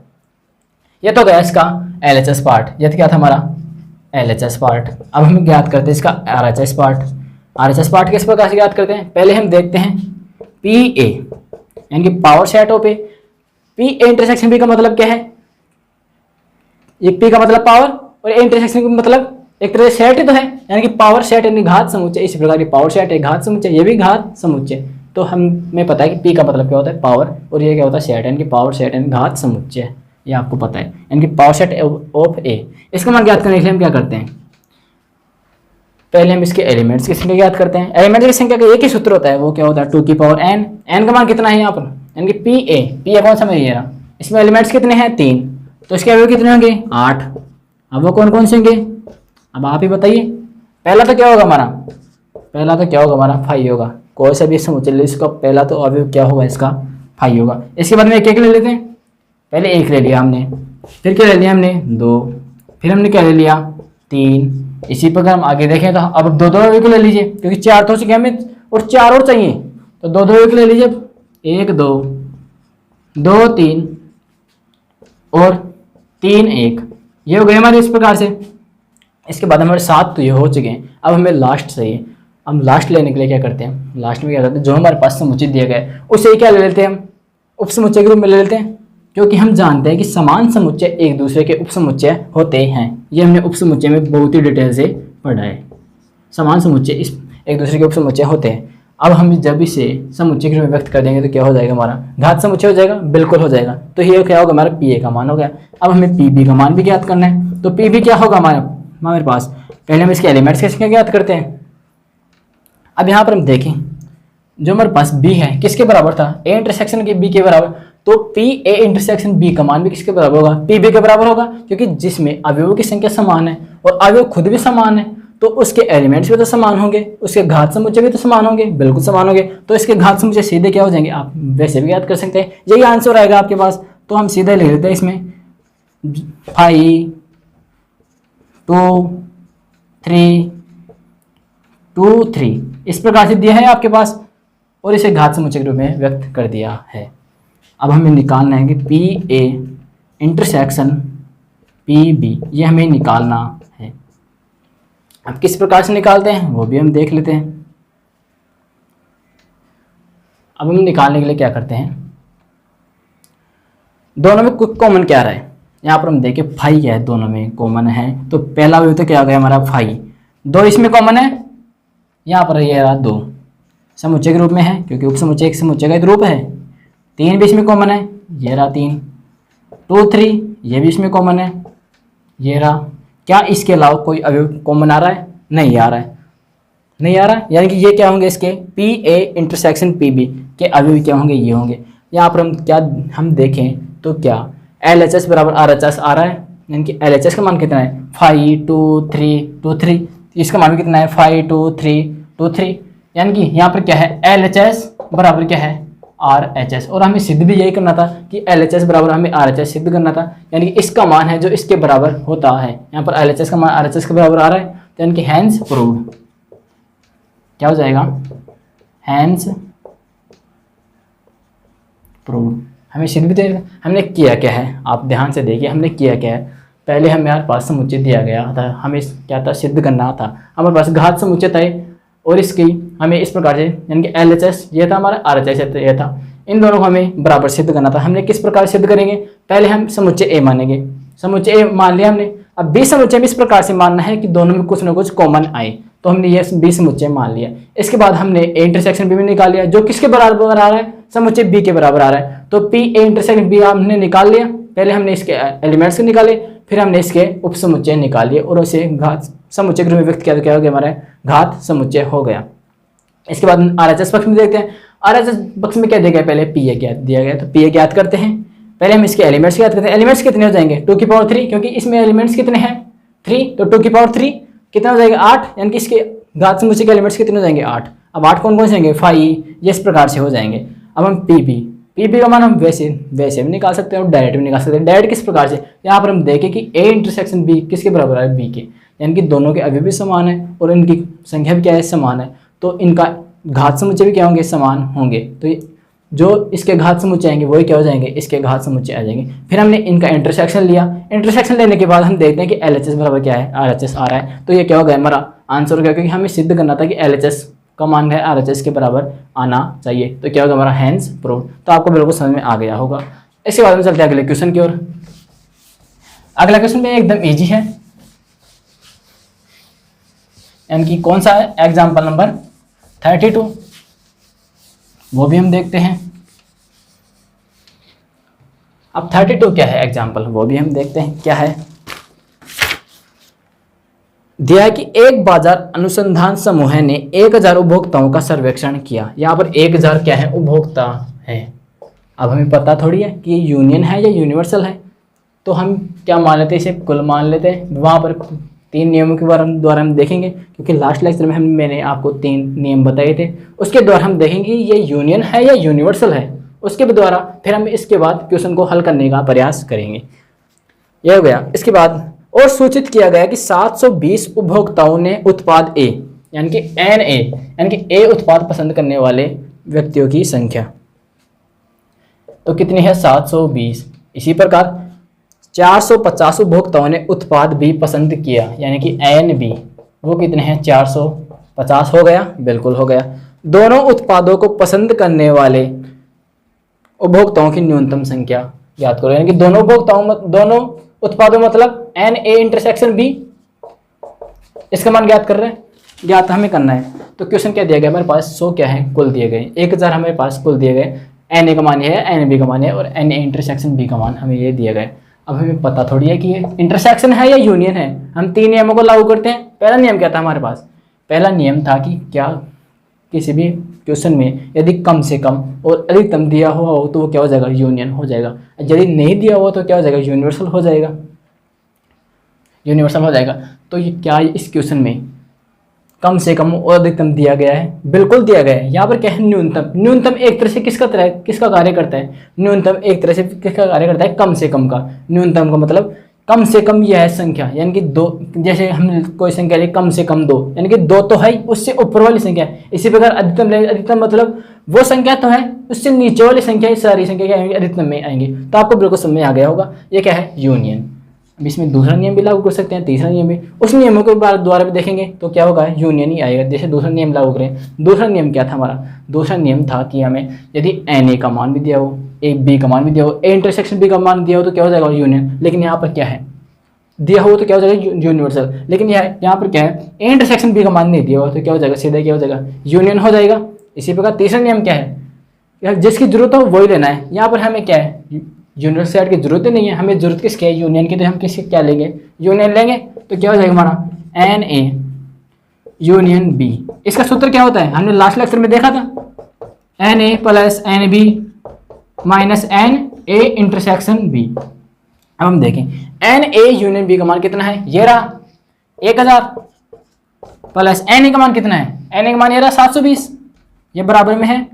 [SPEAKER 1] ये तो गया इसका LHS पार्ट, ये क्या था हमारा LHS पार्ट। अब हम ज्ञात करते हैं इसका RHS पार्ट। RHS पार्ट किस प्रकार से ज्ञात करते हैं, पहले हम देखते हैं PA यानी कि power set of A, PA intersection B का मतलब क्या है, एक P का मतलब पावर और A इंटरसेक्शन का मतलब एक तरह से सेट ही तो है, यानी कि पावर सेट यानी घात समुच्चय। इसी प्रकार की पावर सेट है घात समुच्चय, ये भी घात समुच्चय। तो हमें पता है कि P का मतलब क्या होता है पावर, और ये क्या होता है सेट, यानी कि पावर सेट यानी घात समुच्चय, ये आपको पता है, यानी कि पावर सेट ऑफ ए। इसका मान ज्ञात करने के लिए हम क्या करते हैं, पहले हम इसके एलिमेंट्स की संख्या ज्ञात करते हैं। एलिमेंट्स की संख्या का एक ही सूत्र होता है, वो क्या होता है 2 की पावर n। n का मान कितना है यहाँ पर, यानी कि PA कौन सा मेरा, इसमें एलिमेंट्स कितने हैं 3, तो इसके अवयव कितने होंगे 8। अब वो कौन कौन से होंगे, अब आप ही बताइए। पहला तो क्या होगा हमारा फाई होगा, कोई सा भी समुच्चय इसका पहला तो अवयव क्या होगा इसका फाई होगा। इसके बाद में एक एक ले लेते हैं, पहले 1 ले लिया हमने, फिर क्या ले लिया हमने 2, फिर हमने क्या ले लिया 3। इसी प्रकार हम आगे देखें तो अब 2 अवयव को ले लीजिए, क्योंकि 4 तो हो चुके हमें और 4 और चाहिए, तो 2 अवयव को ले लीजिए, 1 2 2 3 और 3 1, ये हो गए हमारे इस प्रकार से। इसके बाद हमारे 7 तो ये हो चुके हैं, अब हमें लास्ट चाहिए। हम लास्ट लेने के लिए क्या करते हैं, लास्ट में क्या करते हैं, जो हमारे पास समुच्चय दिया गया है उसे क्या ले लेते हैं, हम उपसमुच्चय के रूप में ले लेते हैं, क्योंकि हम जानते हैं कि समान समुच्चय एक दूसरे के उपसमुच्चय होते हैं। ये हमने उपसमुच्चय में बहुत ही डिटेल से पढ़ा है, समान समुच्चय एक दूसरे के उपसमुच्चय होते हैं। अब हम जब इसे समुच्चय के रूप में व्यक्त कर देंगे तो क्या हो जाएगा हमारा घात समुच्चय हो जाएगा, बिल्कुल हो जाएगा। तो ये क्या होगा हमारा PA का मान हो गया। अब हमें PB का मान भी ज्ञात करना है, तो PB क्या होगा हमारे पास, पहले हम इसके एलिमेंट्स की संख्या ज्ञात करते हैं। अब यहाँ पर हम देखें जो हमारे पास B है किसके बराबर था, A इंटरसेक्शन के B के बराबर, तो PA इंटरसेक्शन B का मान भी किसके बराबर होगा, PB के बराबर होगा, क्योंकि जिसमें अवयवों की संख्या समान है और अवयव खुद भी समान है तो उसके एलिमेंट्स भी तो समान होंगे, उसके घात समुच्चय भी तो समान होंगे, बिल्कुल समान होंगे। तो इसके घात समुच्चय सीधे क्या हो जाएंगे, आप वैसे भी याद कर सकते हैं, यही आंसर आएगा आपके पास। तो हम सीधे लिख लेते हैं इसमें 5 2 3 2 3 इस प्रकार से दिया है आपके पास, और इसे घात समुच्चय के रूप में व्यक्त कर दिया है। अब हमें निकालना है कि PA इंटरसेक्शन PB, ये हमें निकालना है। अब किस प्रकार से निकालते हैं वो भी हम देख लेते हैं। अब हम निकालने के लिए क्या करते हैं, दोनों में कुछ कॉमन क्या रहा है, यहाँ पर हम देखें फाई क्या है, दोनों में कॉमन है, तो पहला अवयव तो क्या हो गया हमारा फाई, 2 इसमें कॉमन है, यहाँ पर ये रहा 2 समुच्चय के रूप में है, क्योंकि उपसमुच्चय एक समुच्चय का रूप है। 3 भी इसमें कॉमन है, ये रहा 3 2 3, ये भी इसमें कॉमन है, ये रहा। क्या इसके अलावा कोई अवयव कॉमन आ रहा है, नहीं आ रहा है, यानी कि ये क्या होंगे इसके PA इंटरसेक्शन PB के अवयव क्या होंगे, ये होंगे। यहाँ पर हम देखें तो क्या LHS बराबर RHS आ रहा है, यानी कि LHS का मान कितना है 5 2 3 2 3, इसका मान भी कितना है 5 2 3 2 3, यानी कि यहाँ पर क्या है LHS बराबर क्या है RHS, और हमें सिद्ध भी यही करना था कि LHS बराबर हमें RHS सिद्ध करना था, यानी कि इसका मान है जो इसके बराबर होता है। यहाँ पर LHS का मान RHS के बराबर आ रहा है, तो यानी कि हैंस प्रूव्ड। क्या हो जाएगा? Hence proved. हमें सिद्ध भी देगा। हमने किया क्या है, आप ध्यान से देखिए हमने किया क्या है। पहले हमारे पास समुच्चय दिया गया था, हमें क्या था, सिद्ध करना था। हमारे पास घात समुच्चय था और इसकी हमें इस प्रकार से, यानी कि LHS ये था, हमारा RHS ये था, इन दोनों को हमें बराबर सिद्ध करना था। हमने किस प्रकार सिद्ध करेंगे? पहले हम समुच्चय A मानेंगे, समुच्चय A मान लिया हमने। अब B समुच्चय में इस प्रकार से मानना है कि दोनों में कुछ ना कुछ कॉमन आए, तो हमने ये B समुच्चय मान लिया। इसके बाद हमने A इंटरसेक्शन B में निकाल लिया, जो किसके बराबर आ रहा है? समुच्चय B के बराबर आ रहा है। तो P A इंटरसेक्शन B हमने निकाल लिया। पहले हमने इसके एलिमेंट्स निकाले, फिर हमने इसके उप समुच्चय निकाल लिए और उसे घात समुच्चय के रूप में व्यक्त किया, तो क्या हो गया? हमारा घात समुच्चय हो गया। इसके बाद RHS पक्ष में देखते हैं। RHS पक्ष में क्या दिया गया? पहले PA क्या दिया गया, तो PA ज्ञात करते हैं। पहले हम इसके एलिमेंट्स ज्ञात करते हैं। एलिमेंट्स कितने हो जाएंगे? 2 की पावर 3, क्योंकि इसमें एलिमेंट्स कितने हैं? 3, तो 2 की पावर 3 कितना हो जाएगा? 8, यानी कि इसके घात समुच्चय के एलिमेंट्स कितने हो जाएंगे? 8। अब 8 कौन कौन से होंगे? 5, ये इस प्रकार से हो जाएंगे। अब हम PB का मान हम वैसे भी निकाल सकते हैं और डायरेक्ट भी निकाल सकते हैं। डायरेक्ट किस प्रकार से? यहाँ पर हम देखें कि A इंटरसेक्शन B किसके बराबर है? B के, यानी कि दोनों के अवयव भी समान है और इनकी संख्या भी क्या है? समान है, तो इनका घात समुच्चय भी क्या होंगे? समान होंगे। तो जो इसके घात समुच्चय आएंगे वही क्या हो जाएंगे? इसके घात समुच्चय आ जाएंगे। फिर हमने इनका इंटरसेक्शन लिया। इंटरसेक्शन लेने के बाद हम देखते हैं कि LHS बराबर क्या है? RHS आ रहा है, तो ये क्या हो गया? हमारा आंसर हो गया, क्योंकि हमें सिद्ध करना था कि LHS का मान है RHS के बराबर आना चाहिए, तो क्या होगा? हमारा हैंस प्रूव्ड। तो आपको बिल्कुल समझ में आ गया होगा। इसके बाद में चलते हैं अगले क्वेश्चन की ओर। अगला क्वेश्चन में एकदम ईजी है, यानी कि कौन सा है? एग्जाम्पल नंबर 32, वो भी हम देखते हैं। अब 32 क्या है एग्जाम्पल, वो भी हम देखते हैं क्या है। दिया है कि एक बाजार अनुसंधान समूह ने 1000 उपभोक्ताओं का सर्वेक्षण किया। यहाँ पर 1000 क्या है? उपभोक्ता है। अब हमें पता थोड़ी है कि ये यूनियन है या यूनिवर्सल है, तो हम क्या मान लेते हैं? इसे कुल मान लेते हैं। वहाँ पर 3 नियमों के द्वारा हम देखेंगे, क्योंकि लास्ट लेक्चर में मैंने आपको 3 नियम बताए थे, उसके द्वारा हम देखेंगे ये यूनियन है या यूनिवर्सल है। उसके द्वारा फिर हम इसके बाद क्वेश्चन को हल करने का प्रयास करेंगे। यह हो गया। इसके बाद और सूचित किया गया कि 720 उपभोक्ताओं ने उत्पाद A, यानी कि NA, यानी कि A उत्पाद पसंद करने वाले व्यक्तियों की संख्या तो कितनी है? 720। इसी प्रकार 450 उपभोक्ताओं ने उत्पाद B पसंद किया, यानी कि NB, वो कितने हैं? 450 हो गया, बिल्कुल हो गया। दोनों उत्पादों को पसंद करने वाले उपभोक्ताओं की न्यूनतम संख्या याद करो, यानी कि दोनों उत्पादों मतलब NA इंटरसेक्शन B, इसका मान ज्ञात कर रहे हैं, ज्ञात हमें करना है। तो क्वेश्चन क्या दिया गया हमारे पास? 100 क्या है? कुल दिए गए। 1000 हमारे पास कुल दिए गए। NA का मान ये है, NB का मान है, और NA इंटरसेक्शन B का मान हमें ये दिया गया। अब हमें पता थोड़ी है कि ये इंटरसेक्शन है या यूनियन है। हम 3 नियमों को लागू करते हैं। पहला नियम क्या था हमारे पास? पहला नियम था कि क्या किसी भी क्वेश्चन में यदि कम से कम और अधिकतम दिया हुआ हो तो वो क्या हो जाएगा? यूनियन हो जाएगा। यदि नहीं दिया हुआ तो क्या हो जाएगा? यूनिवर्सल हो जाएगा, यूनिवर्सल हो जाएगा। तो ये क्या इस क्वेश्चन में कम से कम और अधिकतम दिया गया है? बिल्कुल दिया गया है। यहाँ पर क्या है? न्यूनतम। न्यूनतम एक तरह से किसका कार्य करता है? न्यूनतम एक तरह से किसका कार्य करता है? कम से कम का। न्यूनतम का मतलब कम से कम यह है संख्या, यानी कि 2, जैसे हम कोई संख्या ले कम से कम 2, यानी कि 2 तो है, उससे ऊपर वाली संख्या। इसी प्रकार अधिकतम ले, अधिकतम मतलब वो संख्या तो है, उससे नीचे वाली संख्या, सारी संख्या क्या आएंगी? अधिकतम में आएंगी। तो आपको बिल्कुल समझ में आ गया होगा ये क्या है? यूनियन। अब इसमें दूसरा नियम भी लागू कर सकते हैं, तीसरा नियम भी। उस नियमों के द्वारा भी देखेंगे तो क्या होगा? यूनियन ही आएगा। जैसे दूसरा नियम लागू करें। दूसरा नियम क्या था हमारा? दूसरा नियम था कि हमें यदि NA का मान भी दिया हो, B का मान भी दिया हो, A इंटरसेक्शन B का मान दिया हो तो क्या हो जाएगा? यूनियन। लेकिन यहाँ पर क्या है? दिया हो तो क्या हो जाएगा? यूनिवर्सल। लेकिन यहाँ पर क्या है? A इंटरसेक्शन B का मान नहीं दिया हो तो क्या हो जाएगा? सीधा क्या हो जाएगा? यूनियन हो जाएगा। इसी प्रकार तीसरा नियम क्या है? जिसकी जरूरत हो वही लेना है। यहाँ पर हमें क्या है? यूनिवर्सल की जरूरत ही नहीं है, हमें जरूरत किसकी है? यूनियन की। तो हम किसके क्या लेंगे? यूनियन लेंगे। तो क्या हो जाएगा हमारा? NA union B। इसका सूत्र क्या होता है? हमने लास्ट लेक्चर में देखा था, NA plus NB minus NA intersection B। अब हम देखें NA यूनियन B का मान कितना है? ये रहा 1000 प्लस NA का मान कितना है? NA का मान ये रहा 720, ये बराबर में है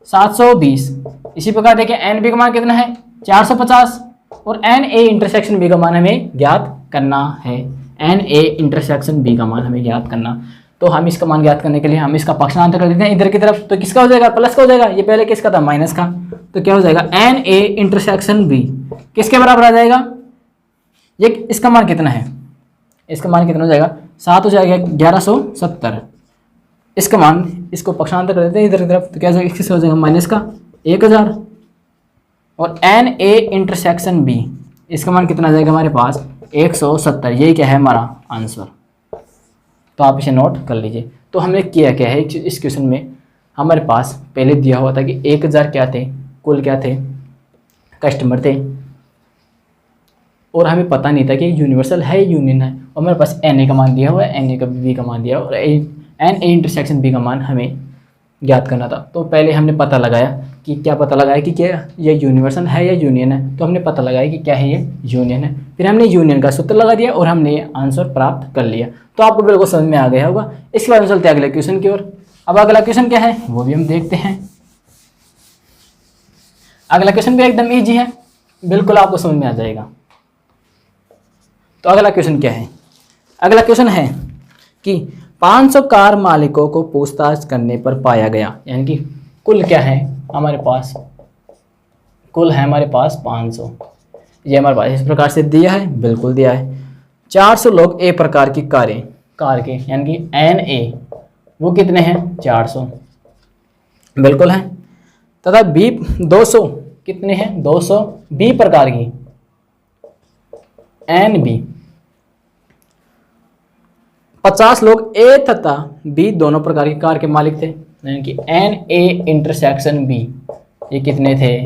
[SPEAKER 1] 720। इसी प्रकार देखिए एन बी का मान कितना है 450 और एन ए इंटरसेक्शन बी का मान हमें ज्ञात करना है। एन ए इंटरसेक्शन बी का मान हमें ज्ञात करना, तो हम इसका मान ज्ञात करने के लिए हम इसका पक्षांतर कर देते हैं इधर की तरफ। तो किसका हो जाएगा, प्लस का हो जाएगा, ये पहले किसका था, माइनस का। तो क्या हो जाएगा, एन ए इंटरसेक्शन बी किसके बराबर आ जाएगा, ये इसका मान कितना है, इसका मान कितना हो जाएगा 7 हो जाएगा 1170। इसका मान, इसको पक्षांतर कर देते हैं इधर की तरफ, तो क्या हो जाएगा, किससे हो जाएगा माइनस का 1000। और एन ए इंटरसेक्शन बी इसका मान कितना आ जाएगा हमारे पास 170। यही क्या है हमारा आंसर, तो आप इसे नोट कर लीजिए। तो हमने किया क्या है इस क्वेश्चन में, हमारे पास पहले दिया हुआ था कि 1000 क्या थे, कुल क्या थे कस्टमर थे, और हमें पता नहीं था कि यूनिवर्सल है यूनियन है। और हमारे पास एन ए का मान दिया हुआ है, एन ए का बी का मान दिया, और एन ए इंटरसेक्शन बी का मान हमें ज्ञात करना था। तो पहले हमने पता लगाया कि क्या, पता लगाया कि क्या ये यूनिवर्सल है या यूनियन है। तो हमने पता लगाया कि क्या है, ये यूनियन है। फिर हमने यूनियन का सूत्र लगा दिया और हमने ये आंसर प्राप्त कर लिया। तो आपको बिल्कुल समझ में आ गया होगा। इसके बाद हम चलते हैं अगले क्वेश्चन की ओर। अब अगला क्वेश्चन क्या है वो भी हम देखते हैं। अगला क्वेश्चन भी एकदम ईजी है, बिल्कुल आपको समझ में आ जाएगा। तो अगला क्वेश्चन क्या है, अगला क्वेश्चन है कि 500 कार मालिकों को पूछताछ करने पर पाया गया, यानी कि कुल क्या है हमारे पास, कुल है हमारे पास 500। ये हमारे पास इस प्रकार से दिया है, बिल्कुल दिया है। 400 लोग ए प्रकार की कारें, कार के यानी कि एन ए वो कितने हैं 400, बिल्कुल है। तथा बी 200 कितने हैं 200 बी प्रकार की एन बी। 50 लोग ए तथा बी दोनों प्रकार की कार के मालिक थे, यानी कि एन ए इंटरसेक्शन बी ये कितने थे,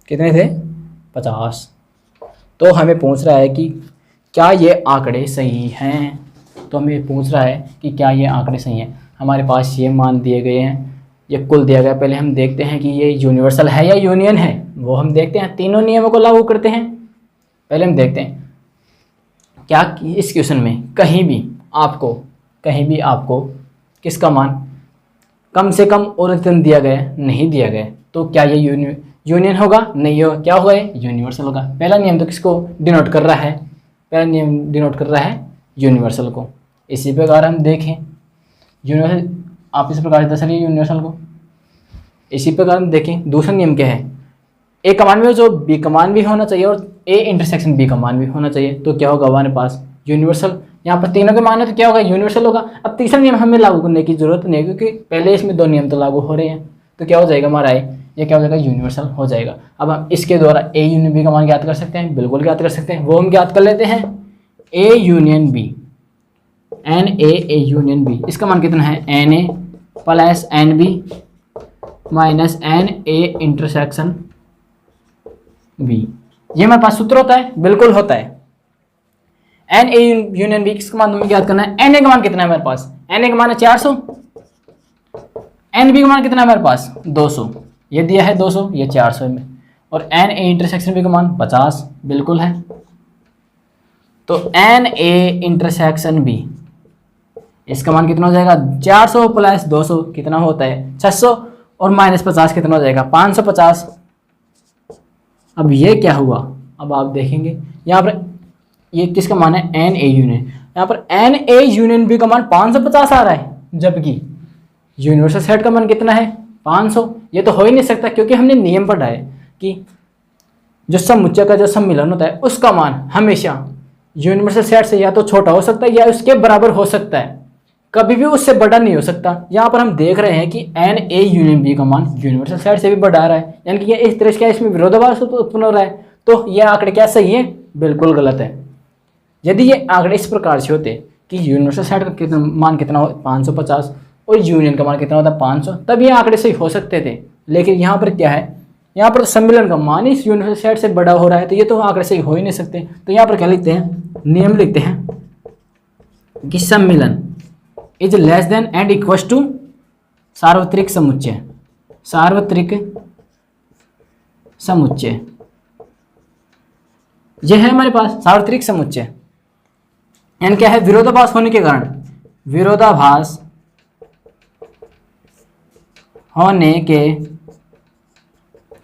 [SPEAKER 1] कितने थे 50। तो हमें पूछ रहा है कि क्या ये आंकड़े सही हैं, तो हमें पूछ रहा है कि क्या ये आंकड़े सही हैं। हमारे पास ये मान दिए गए हैं, ये कुल दिया गया। पहले हम देखते हैं कि ये यूनिवर्सल है या यूनियन है, वो हम देखते हैं, तीनों नियमों को लागू करते हैं। पहले हम देखते हैं क्या इस क्वेश्चन में कहीं भी आपको किसका मान कम से कम ओरिजिन दिया गया, नहीं दिया गया, तो क्या ये यूनियन होगा, नहीं होगा, क्या होगा ये यूनिवर्सल होगा। पहला नियम तो किसको डिनोट कर रहा है, पहला नियम डिनोट कर रहा है यूनिवर्सल को। इसी प्रकार हम देखें यूनिवर्सल, आप इस प्रकार से दर्शा लीजिए यूनिवर्सल को। इसी प्रकार हम देखें दूसरा नियम क्या है, ए का मान भी जो बी का मान भी होना चाहिए और ए इंटरसेक्शन बी का मान भी होना चाहिए, तो क्या होगा हमारे पास यूनिवर्सल। यहाँ पर तीनों के मान है तो क्या होगा यूनिवर्सल होगा। अब तीसरा नियम हमें लागू करने की जरूरत नहीं है, क्योंकि पहले इसमें 2 नियम तो लागू हो रहे हैं। तो क्या हो जाएगा हमारा ये क्या हो जाएगा यूनिवर्सल हो जाएगा। अब हम इसके द्वारा ए यूनियन बी का मान ज्ञात कर सकते हैं, बिल्कुल ज्ञात कर सकते हैं। वो हम ज्ञात कर लेते हैं A union B, N A union B, इसका मान कितना है N A plus N B minus N A intersection B. ये हमारे पास सूत्र होता है, बिल्कुल होता है। एन ए यूनियन बी किसका मान हमें ज्ञात करना है, एन ए का मान कितना है हमारे पास, एन ए का मान है 400, एन बी का मान कितना है हमारे पास 200, ये दिया है 200, ये 400 में, और एन ए इंटरसेक्शन बी का मान 50 बिल्कुल है। तो एन ए इंटरसेक्शन बी इसका मान कितना हो जाएगा 400 प्लस 200 कितना होता है 600, और माइनस 50 कितना हो जाएगा 550। अब ये क्या हुआ, अब आप देखेंगे यहाँ पर ये किसका मान है एन ए यूनियन, यहाँ पर एन ए यूनियन बी का मान 550 आ रहा है, जबकि यूनिवर्सल सेट का मान कितना है 500। ये तो हो ही नहीं सकता, क्योंकि हमने नियम पढ़ा है कि जो समुच्चय का जो सम्मिलन होता है उसका मान हमेशा यूनिवर्सल सेट से या तो छोटा हो सकता है या उसके बराबर हो सकता है, कभी भी उससे बड़ा नहीं हो सकता। यहाँ पर हम देख रहे हैं कि एन ए यूनियन बी का मान यूनिवर्सल सेट से भी बढ़ा रहा है, यानी कि ये इस तरह से क्या इसमें विरोधाभास उत्पन्न हो रहा है। तो ये आंकड़े क्या सही है, बिल्कुल गलत है। यदि ये आंकड़े इस प्रकार से होते कि यूनिवर्सल सेट का कितना मान कितना हो 550 और यूनियन का मान कितना होता 500, तब ये आंकड़े सही हो सकते थे। लेकिन यहाँ पर क्या है, यहाँ पर सम्मिलन का मान इस यूनिवर्सल सेट से बड़ा हो रहा है, तो ये तो आंकड़े सही हो ही नहीं सकते। तो यहाँ पर क्या लिखते हैं, नियम लिखते हैं कि सम्मिलन is less than and equal to सार्वत्रिक समुच्चय, सार्वत्रिक समुच्चय। यह है हमारे पास सार्वत्रिक समुच्चय, यानी क्या है विरोधाभास होने के कारण, विरोधाभास होने के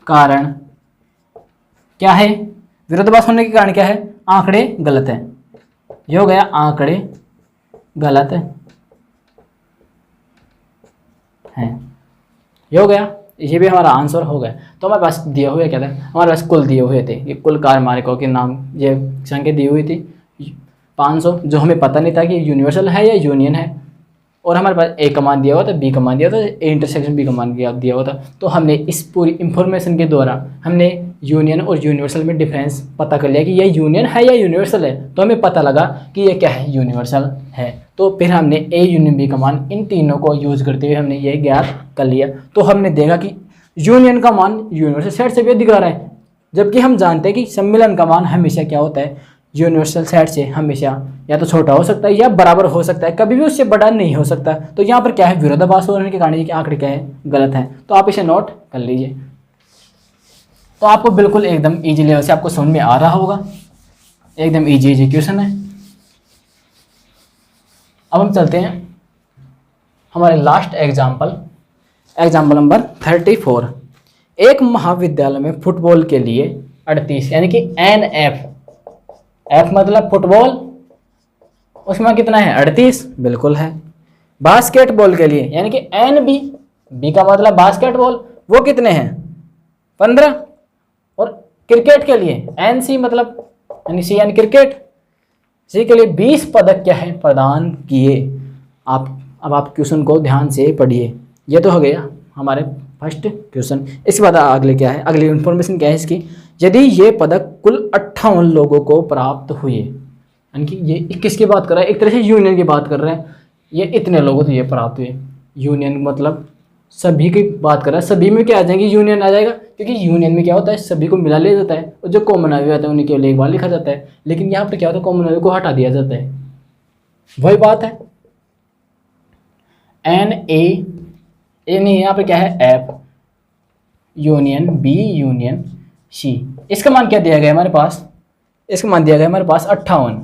[SPEAKER 1] कारण क्या है, विरोधाभास होने के कारण क्या है, आंकड़े गलत है। ये हो गया आंकड़े गलत है, ये हो गया, ये भी हमारा आंसर हो गया। तो हमारे पास दिए हुए क्या था, हमारे पास कुल दिए हुए थे, ये कुल कार मालिकों के नाम, ये संख्या दी हुई थी 500, जो हमें पता नहीं था कि यूनिवर्सल है या यूनियन है। और हमारे पास ए का मान दिया हुआ था, बी का मान दिया हुआ था, ए इंटरसेक्शन बी का मान दिया हुआ था। तो हमने इस पूरी इंफॉर्मेशन के द्वारा हमने यूनियन और यूनिवर्सल में डिफरेंस पता कर लिया कि ये यूनियन है या यूनिवर्सल है। तो हमें पता लगा कि ये क्या है, यूनिवर्सल है। तो फिर हमने ए यूनियन बी का मान, इन तीनों को यूज करते हुए हमने ये ज्ञात कर लिया। तो हमने देखा कि यूनियन का मान यूनिवर्सल सेट से भी अधिक आ रहा है, जबकि हम जानते हैं कि सम्मिलन का मान हमेशा क्या होता है, यूनिवर्सल सेट से हमेशा या तो छोटा हो सकता है या बराबर हो सकता है, कभी भी उससे बड़ा नहीं हो सकता। तो यहाँ पर क्या है, विरोधाभास होने के कारण ये आंकड़े क्या है, गलत है। तो आप इसे नोट कर लीजिए। तो आपको बिल्कुल एकदम इजी लेवल से आपको समझ में आ रहा होगा, एकदम इजी क्वेश्चन है। अब हम चलते हैं हमारे लास्ट एग्जाम्पल नंबर 34। एक महाविद्यालय में फुटबॉल के लिए 38 यानी कि NF, F मतलब फुटबॉल, उसमें कितना है 38, बिल्कुल है। बास्केटबॉल के लिए यानी कि NB, B का मतलब बास्केटबॉल, वो कितने हैं 15। और क्रिकेट के लिए NC मतलब यानी C यानी क्रिकेट, C के लिए 20 पदक क्या है प्रदान किए। अब आप क्वेश्चन को ध्यान से पढ़िए। ये तो हो गया हमारे फर्स्ट क्वेश्चन। इसके बाद अगले क्या है, अगली इंफॉर्मेशन क्या है इसकी, यदि ये पदक कुल 58 लोगों को प्राप्त हुए, यानी कि ये किसकी बात कर रहा है, एक तरह से यूनियन की बात कर रहे हैं। ये इतने लोगों को ये प्राप्त हुए, यूनियन मतलब सभी की बात कर रहा है। सभी में क्या आ जाएंगे, यूनियन आ जाएगा, क्योंकि यूनियन में क्या होता है, सभी को मिला लिया जाता है और जो कॉमन आ जाता है उन्हें केवल एक बार लिखा जाता है। लेकिन यहाँ पर क्या होता है, कॉमन को हटा दिया जाता है, वही बात है। ए नहीं, यहाँ पर क्या है F union B union C। इसका मान क्या दिया गया हमारे पास, इसका मान दिया गया हमारे पास 58।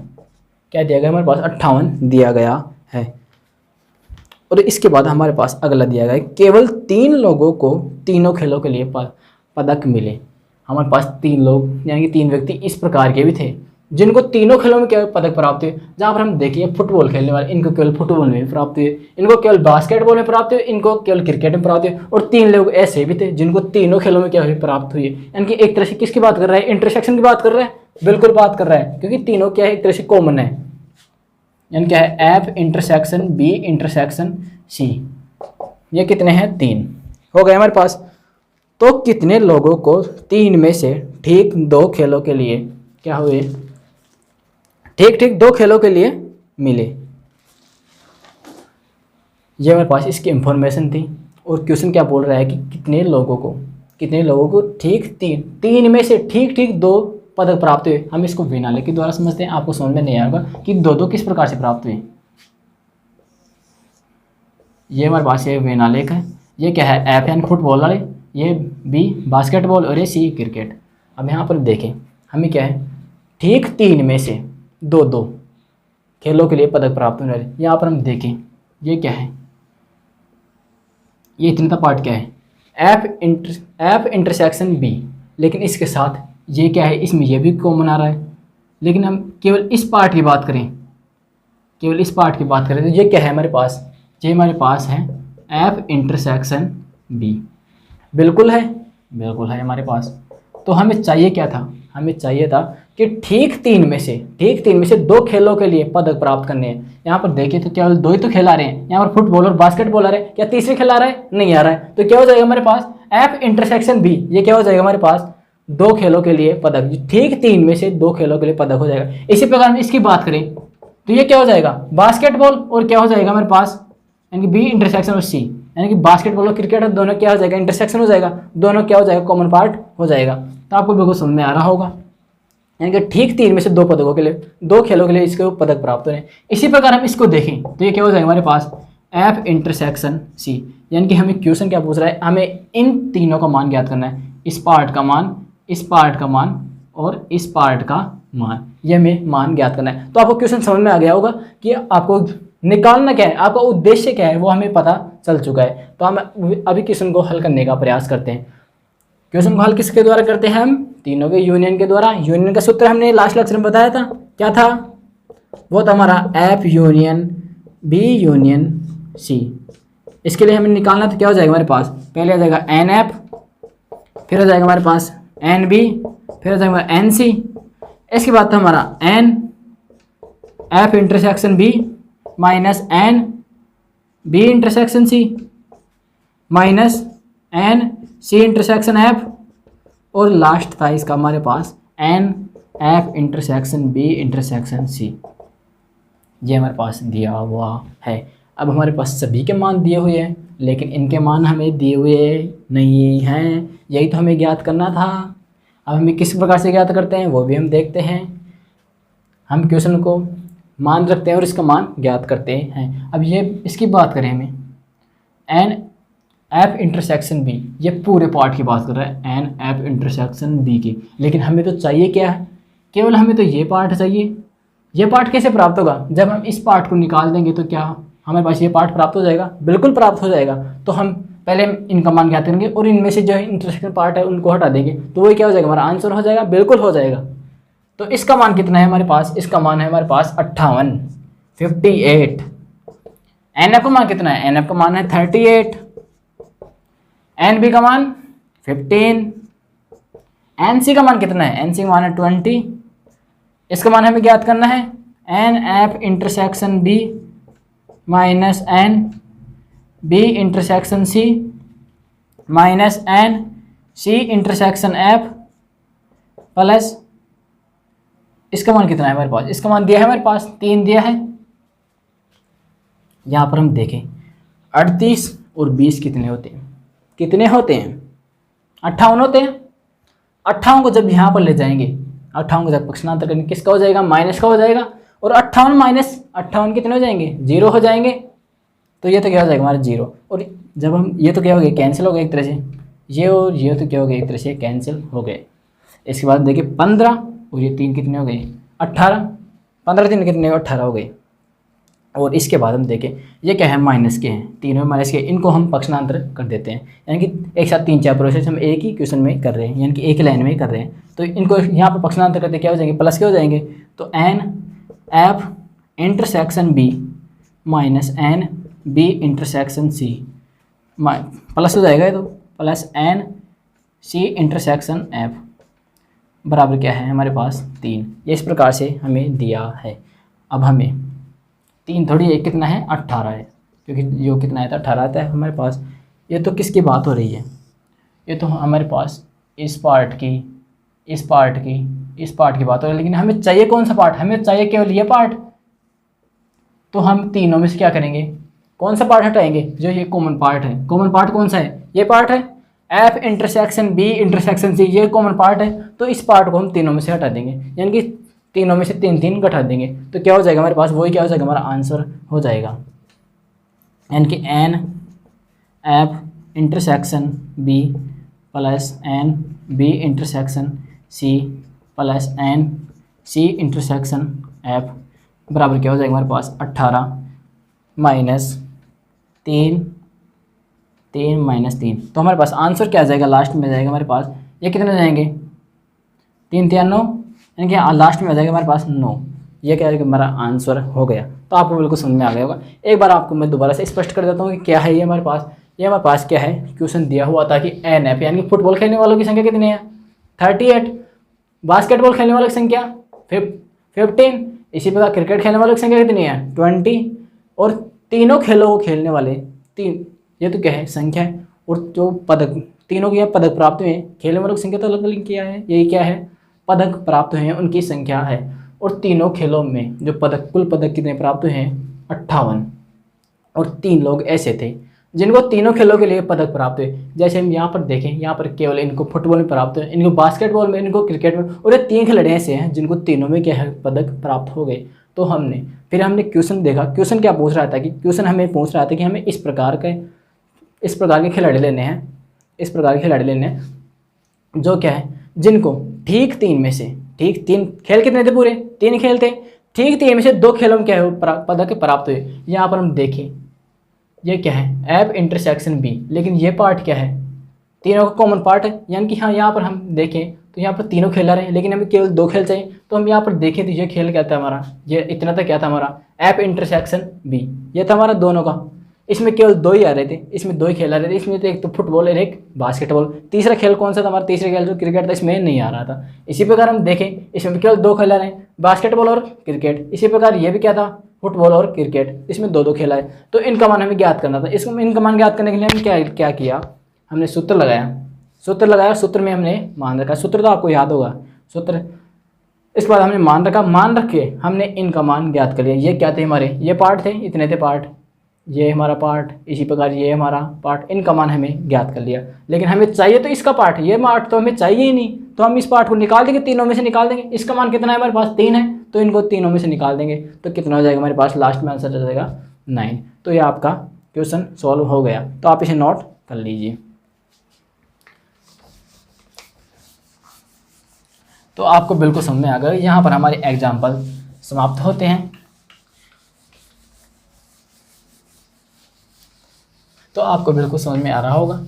[SPEAKER 1] क्या दिया गया हमारे पास, 58 दिया गया है। और इसके बाद हमारे पास अगला दिया गया है, केवल 3 लोगों को तीनों खेलों के लिए पदक मिले। हमारे पास 3 लोग यानी कि 3 व्यक्ति इस प्रकार के भी थे जिनको तीनों खेलों में क्या पदक प्राप्त हुए। जहाँ पर हम देखिए फुटबॉल खेलने वाले, इनको केवल फुटबॉल में प्राप्त हुए, इनको केवल बास्केटबॉल में प्राप्त हुए, इनको केवल क्रिकेट में प्राप्त हुए। और 3 लोग ऐसे भी थे जिनको तीनों खेलों में क्या हुए, प्राप्त हुए। यानी कि एक तरह से किसकी बात कर रहा है, इंटरसेक्शन की बात कर रहा है, बिल्कुल बात कर रहा है, क्योंकि तीनों क्या है, एक तरह से कॉमन है। यानी क्या है, F intersection B intersection C। ये कितने हैं, 3 हो गए हमारे पास। तो कितने लोगों को 3 में से ठीक 2 खेलों के लिए क्या हुए, ठीक 2 खेलों के लिए मिले। ये हमारे पास इसकी इंफॉर्मेशन थी। और क्वेश्चन क्या बोल रहा है कि कितने लोगों को ठीक 3 में से ठीक 2 पदक प्राप्त हुए। हम इसको विनाले के द्वारा समझते हैं, आपको समझ में नहीं आएगा कि 2 किस प्रकार से प्राप्त हुए। ये हमारे पास ये विनालेख है, ये क्या है F यानी फुटबॉल वाले, ये B बास्केटबॉल और ये C क्रिकेट। अब यहाँ पर देखें हमें क्या है, ठीक 3 में से 2 खेलों के लिए पदक प्राप्त होने वाले। यहाँ पर हम देखें ये क्या है, ये इतना पार्ट क्या है, F इंटरसेक्शन B। लेकिन इसके साथ ये क्या है, इसमें ये भी कॉमन आ रहा है। लेकिन हम केवल इस पार्ट की बात करें, तो ये क्या है हमारे पास, ये हमारे पास है F इंटरसेक्शन B। बिल्कुल है हमारे पास। तो हमें चाहिए क्या था, हमें चाहिए था कि ठीक 3 में से 2 खेलों के लिए पदक प्राप्त करने हैं। यहाँ पर देखिए तो केवल 2 ही तो खेल आ रहे हैं, यहाँ पर फुटबॉल और बास्केटबॉल आ रहे हैं। क्या तीसरे खेल आ रहा है, नहीं आ रहा है। तो क्या हो जाएगा हमारे पास, F इंटरसेक्शन B। ये क्या हो जाएगा हमारे पास, 2 खेलों के लिए पदक, ठीक 3 में से 2 खेलों के लिए पदक हो जाएगा। इसी प्रकार हम इसकी बात करें तो ये क्या हो जाएगा, बास्केटबॉल और क्या हो जाएगा हमारे पास, यानी कि B इंटरसेक्शन और C, यानी कि बास्केटबॉल और क्रिकेट दोनों क्या हो जाएगा, इंटरसेक्शन हो जाएगा, दोनों क्या हो जाएगा, कॉमन पार्ट हो जाएगा। तो आपको बिल्कुल समझ में आ रहा होगा। यानी कि ठीक 3 में से 2 पदकों के लिए, 2 खेलों के लिए इसके पदक प्राप्त हो रहे हैं। इसी प्रकार हम इसको देखें तो ये क्या हो जाएगा हमारे पास, F इंटरसेक्शन C। यानी कि हमें क्वेश्चन क्या पूछ रहा है, हमें इन तीनों का मान ज्ञात करना है, इस पार्ट का मान, इस पार्ट का मान और इस पार्ट का मान, ये हमें मान ज्ञात करना है। तो आपको क्वेश्चन समझ में आ गया होगा कि आपको निकालना क्या है, आपका उद्देश्य क्या है, वो हमें पता चल चुका है। तो हम अभी क्वेश्चन को हल करने का प्रयास करते हैं। क्वेश्चन को हल किसके द्वारा करते हैं हम? तीनों के यूनियन के द्वारा। यूनियन का सूत्र हमने लास्ट लेक्चर में बताया था, क्या था? वो था हमारा F union B union C. इसके लिए हमें निकालना तो क्या हो जाएगा हमारे पास? पहले आ जाएगा एन एफ, फिर हो जाएगा हमारे पास एन बी, फिर हो जाएगा हमारा एन सी। इसके बाद था हमारा n F intersection B minus N B intersection C minus N C intersection F, और लास्ट था इसका हमारे पास n F intersection B intersection C. ये हमारे पास दिया हुआ है। अब हमारे पास सभी के मान दिए हुए हैं, लेकिन इनके मान हमें दिए हुए नहीं हैं। यही तो हमें ज्ञात करना था। अब हमें किस प्रकार से ज्ञात करते हैं वो भी हम देखते हैं। हम क्वेश्चन को मान रखते हैं और इसका मान ज्ञात करते हैं। अब ये इसकी बात करें, हमें एन एफ इंटरसेक्शन बी, ये पूरे पार्ट की बात कर रहा है, एन एफ इंटरसेक्शन बी की। लेकिन हमें तो चाहिए क्या है? केवल हमें तो ये पार्ट चाहिए। ये पार्ट कैसे प्राप्त होगा? जब हम इस पार्ट को निकाल देंगे तो क्या हमारे पास ये पार्ट प्राप्त हो जाएगा? बिल्कुल प्राप्त हो जाएगा। तो हम पहले इनका मान ज्ञात करेंगे और इनमें से जो इंटरसेक्शन पार्ट है उनको हटा देंगे, तो वही क्या हो जाएगा? हमारा आंसर हो जाएगा। बिल्कुल हो जाएगा। तो इसका मान कितना है हमारे पास? इसका मान है हमारे पास 58, 58। एन एफ का मान कितना है? एन एफ का मान है 38, एन बी का मान 15, एन सी का मान कितना है? एन सी का मान है 20। इसका मान हमें ज्ञात करना है N F intersection B minus N B intersection C minus N C intersection F plus इसका मान कितना है हमारे पास? इसका मान दिया है हमारे पास 3 दिया है। यहाँ पर हम देखें 38 और 20 कितने होते हैं? कितने होते हैं? 58 होते हैं। 58 को जब यहाँ पर ले जाएंगे, 58 को जब पक्षांतर करेंगे, किसका हो जाएगा? माइनस का हो जाएगा। और 58 माइनस 58 कितने हो जाएंगे? 0 हो जाएंगे। तो ये तो क्या हो जाएगा हमारा 0। और जब हम ये तो क्या हो गया? कैंसिल हो गए एक तरह से। ये और ये तो क्या हो गया? एक तरह से कैंसिल हो गए। इसके बाद देखिए 15 और ये 3 कितने हो गए? 18। 15 3 कितने? 18 हो गए। और इसके बाद हम देखें ये क्या है? माइनस के हैं, तीनों माइनस के। इनको हम पक्षांतर कर देते हैं, यानी कि एक साथ 3-4 प्रोसेस हम एक ही क्वेश्चन में कर रहे हैं, यानी कि एक ही लाइन में ही कर रहे हैं। तो इनको यहाँ पर पक्षांतर करते क्या हो जाएंगे? प्लस के हो जाएंगे। तो N F intersection B minus N B intersection C plus हो जाएगा, तो plus N C intersection F बराबर क्या है हमारे पास? 3। ये इस प्रकार से हमें दिया है। अब हमें 3 थोड़ी एक कितना है? 18 है, क्योंकि जो कितना आता है 18 आता है हमारे पास। ये तो किसकी बात हो रही है? ये तो हमारे पास इस पार्ट की, इस पार्ट की, इस पार्ट की बात हो रही है। लेकिन हमें चाहिए कौन सा पार्ट? हमें चाहिए केवल ये पार्ट। तो हम तीनों में से क्या करेंगे? कौन सा पार्ट हटाएंगे? जो ये कॉमन पार्ट है। कॉमन पार्ट कौन सा है? ये पार्ट है, F intersection B intersection C, ये कॉमन पार्ट है। तो इस पार्ट को हम तीनों में से हटा देंगे, यानी कि तीनों में से 3-3 घटा देंगे। तो क्या हो जाएगा हमारे पास? वही क्या हो जाएगा? हमारा आंसर हो जाएगा, यानी कि N F intersection B plus N B intersection C plus N C intersection F बराबर क्या हो जाएगा हमारे पास? 18 माइनस 3 माइनस 3। तो हमारे पास आंसर क्या आ जाएगा? लास्ट में आ जाएगा हमारे पास, ये कितने हो जाएंगे? 3 3 9, यानी कि लास्ट में आ जाएगा हमारे पास 9। ये क्या है कि हमारा आंसर हो गया। तो आपको बिल्कुल समझ में आ गया होगा। एक बार आपको मैं दोबारा से स्पष्ट कर देता हूँ कि क्या है ये हमारे पास। ये हमारे पास क्या है? क्वेश्चन दिया हुआ था कि एन एफ, यानी कि फुटबॉल खेलने वालों की संख्या कितनी है? 38। बास्केटबॉल खेलने वालों की संख्या 15। इसी प्रकार क्रिकेट खेलने वालों की संख्या कितनी है? 20। और तीनों खेलों को खेलने वाले 3, ये तो क्या है? संख्या है। और जो पदक, तीनों के पदक प्राप्त हुए हैं, खेलने वालों की संख्या तो अलग अलग क्या है? यही क्या है? पदक प्राप्त हुए हैं उनकी संख्या है। और तीनों खेलों में जो पदक, कुल पदक कितने प्राप्त हुए हैं? 58। और 3 लोग ऐसे थे जिनको तीनों खेलों के लिए पदक प्राप्त हुए। जैसे हम यहाँ पर देखें, यहाँ पर केवल इनको फुटबॉल में प्राप्त हुए, इनको बास्केटबॉल में, इनको क्रिकेट में, और ये 3 खिलाड़ी ऐसे हैं जिनको तीनों में क्या है? पदक प्राप्त हो गए। तो फिर हमने क्वेश्चन देखा। क्वेश्चन क्या पूछ रहा था कि क्वेश्चन हमें पूछ रहा था कि हमें इस प्रकार के खिलाड़ी लेने हैं, इस प्रकार के खिलाड़ी लेने हैं जो क्या है? जिनको ठीक 3 में से, ठीक 3 खेल कितने थे? पूरे 3 खेल थे। ठीक 3 में से 2 खेलों में क्या है? पदक प्राप्त हुए। यहाँ पर हम देखें ये क्या है? एफ इंटरसेक्शन बी, लेकिन ये पार्ट क्या है? तीनों का कॉमन पार्ट है, यानी कि हाँ यहाँ पर हम देखें तो यहाँ पर तीनों खेल रहे हैं, लेकिन हमें केवल 2 खेल चाहिए। तो हम यहाँ पर देखें तो ये खेल क्या था हमारा, ये इतना तक क्या था हमारा एप इंटरसेक्शन बी, ये था हमारा दोनों का। इसमें केवल 2 ही आ रहे थे, इसमें 2 ही खेल आ रहे थे। इसमें तो एक तो फुटबॉल और एक बास्केटबॉल। तीसरा खेल कौन सा था हमारा, तीसरा खेल जो क्रिकेट था, इसमें नहीं आ रहा था। इसी प्रकार हम देखें इसमें केवल 2 खेल आ रहे हैं, बास्केटबॉल और क्रिकेट। इसी प्रकार ये भी क्या था, फुटबॉल और क्रिकेट, इसमें 2 खेला है। तो इनका मान हमें ज्ञात करना था। इसको इनका मान ज्ञात करने के लिए हमने क्या किया, हमने सूत्र लगाया। सूत्र में हमने मान रखा, सूत्र तो आपको याद होगा सूत्र। इस बाद हमने मान रखा, मान रख के हमने इनका मान ज्ञात कर लिया। ये क्या थे हमारे, ये पार्ट थे, इतने थे पार्ट, ये हमारा पार्ट, इसी प्रकार ये हमारा पार्ट, इनका मान हमें ज्ञात कर लिया। लेकिन हमें चाहिए तो इसका पार्ट, ये पार्ट तो हमें चाहिए ही नहीं, तो हम इस पार्ट को निकाल देंगे, तीनों में से निकाल देंगे। इसका मान कितना है हमारे पास, 3 है, तो इनको तीनों में से निकाल देंगे। तो कितना हो जाएगा हमारे पास, लास्ट में आंसर आ जाएगा 9। तो ये आपका क्वेश्चन सॉल्व हो गया। तो आप इसे नोट कर लीजिए। तो आपको बिल्कुल समझ में आ गया। यहाँ पर हमारे एग्जाम्पल समाप्त होते हैं। तो आपको बिल्कुल समझ में आ रहा होगा।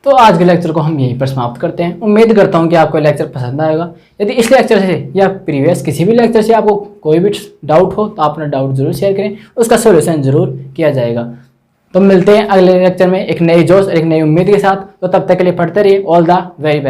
[SPEAKER 1] तो आज के लेक्चर को हम यहीं पर समाप्त करते हैं। उम्मीद करता हूँ कि आपको लेक्चर पसंद आएगा। यदि इस लेक्चर से या प्रीवियस किसी भी लेक्चर से आपको कोई भी डाउट हो तो आप अपना डाउट जरूर शेयर करें, उसका सोल्यूशन जरूर किया जाएगा। तो मिलते हैं अगले लेक्चर में एक नई जोश और एक नई उम्मीद के साथ। तो तब तक के लिए पढ़ते रहिए। All the very best.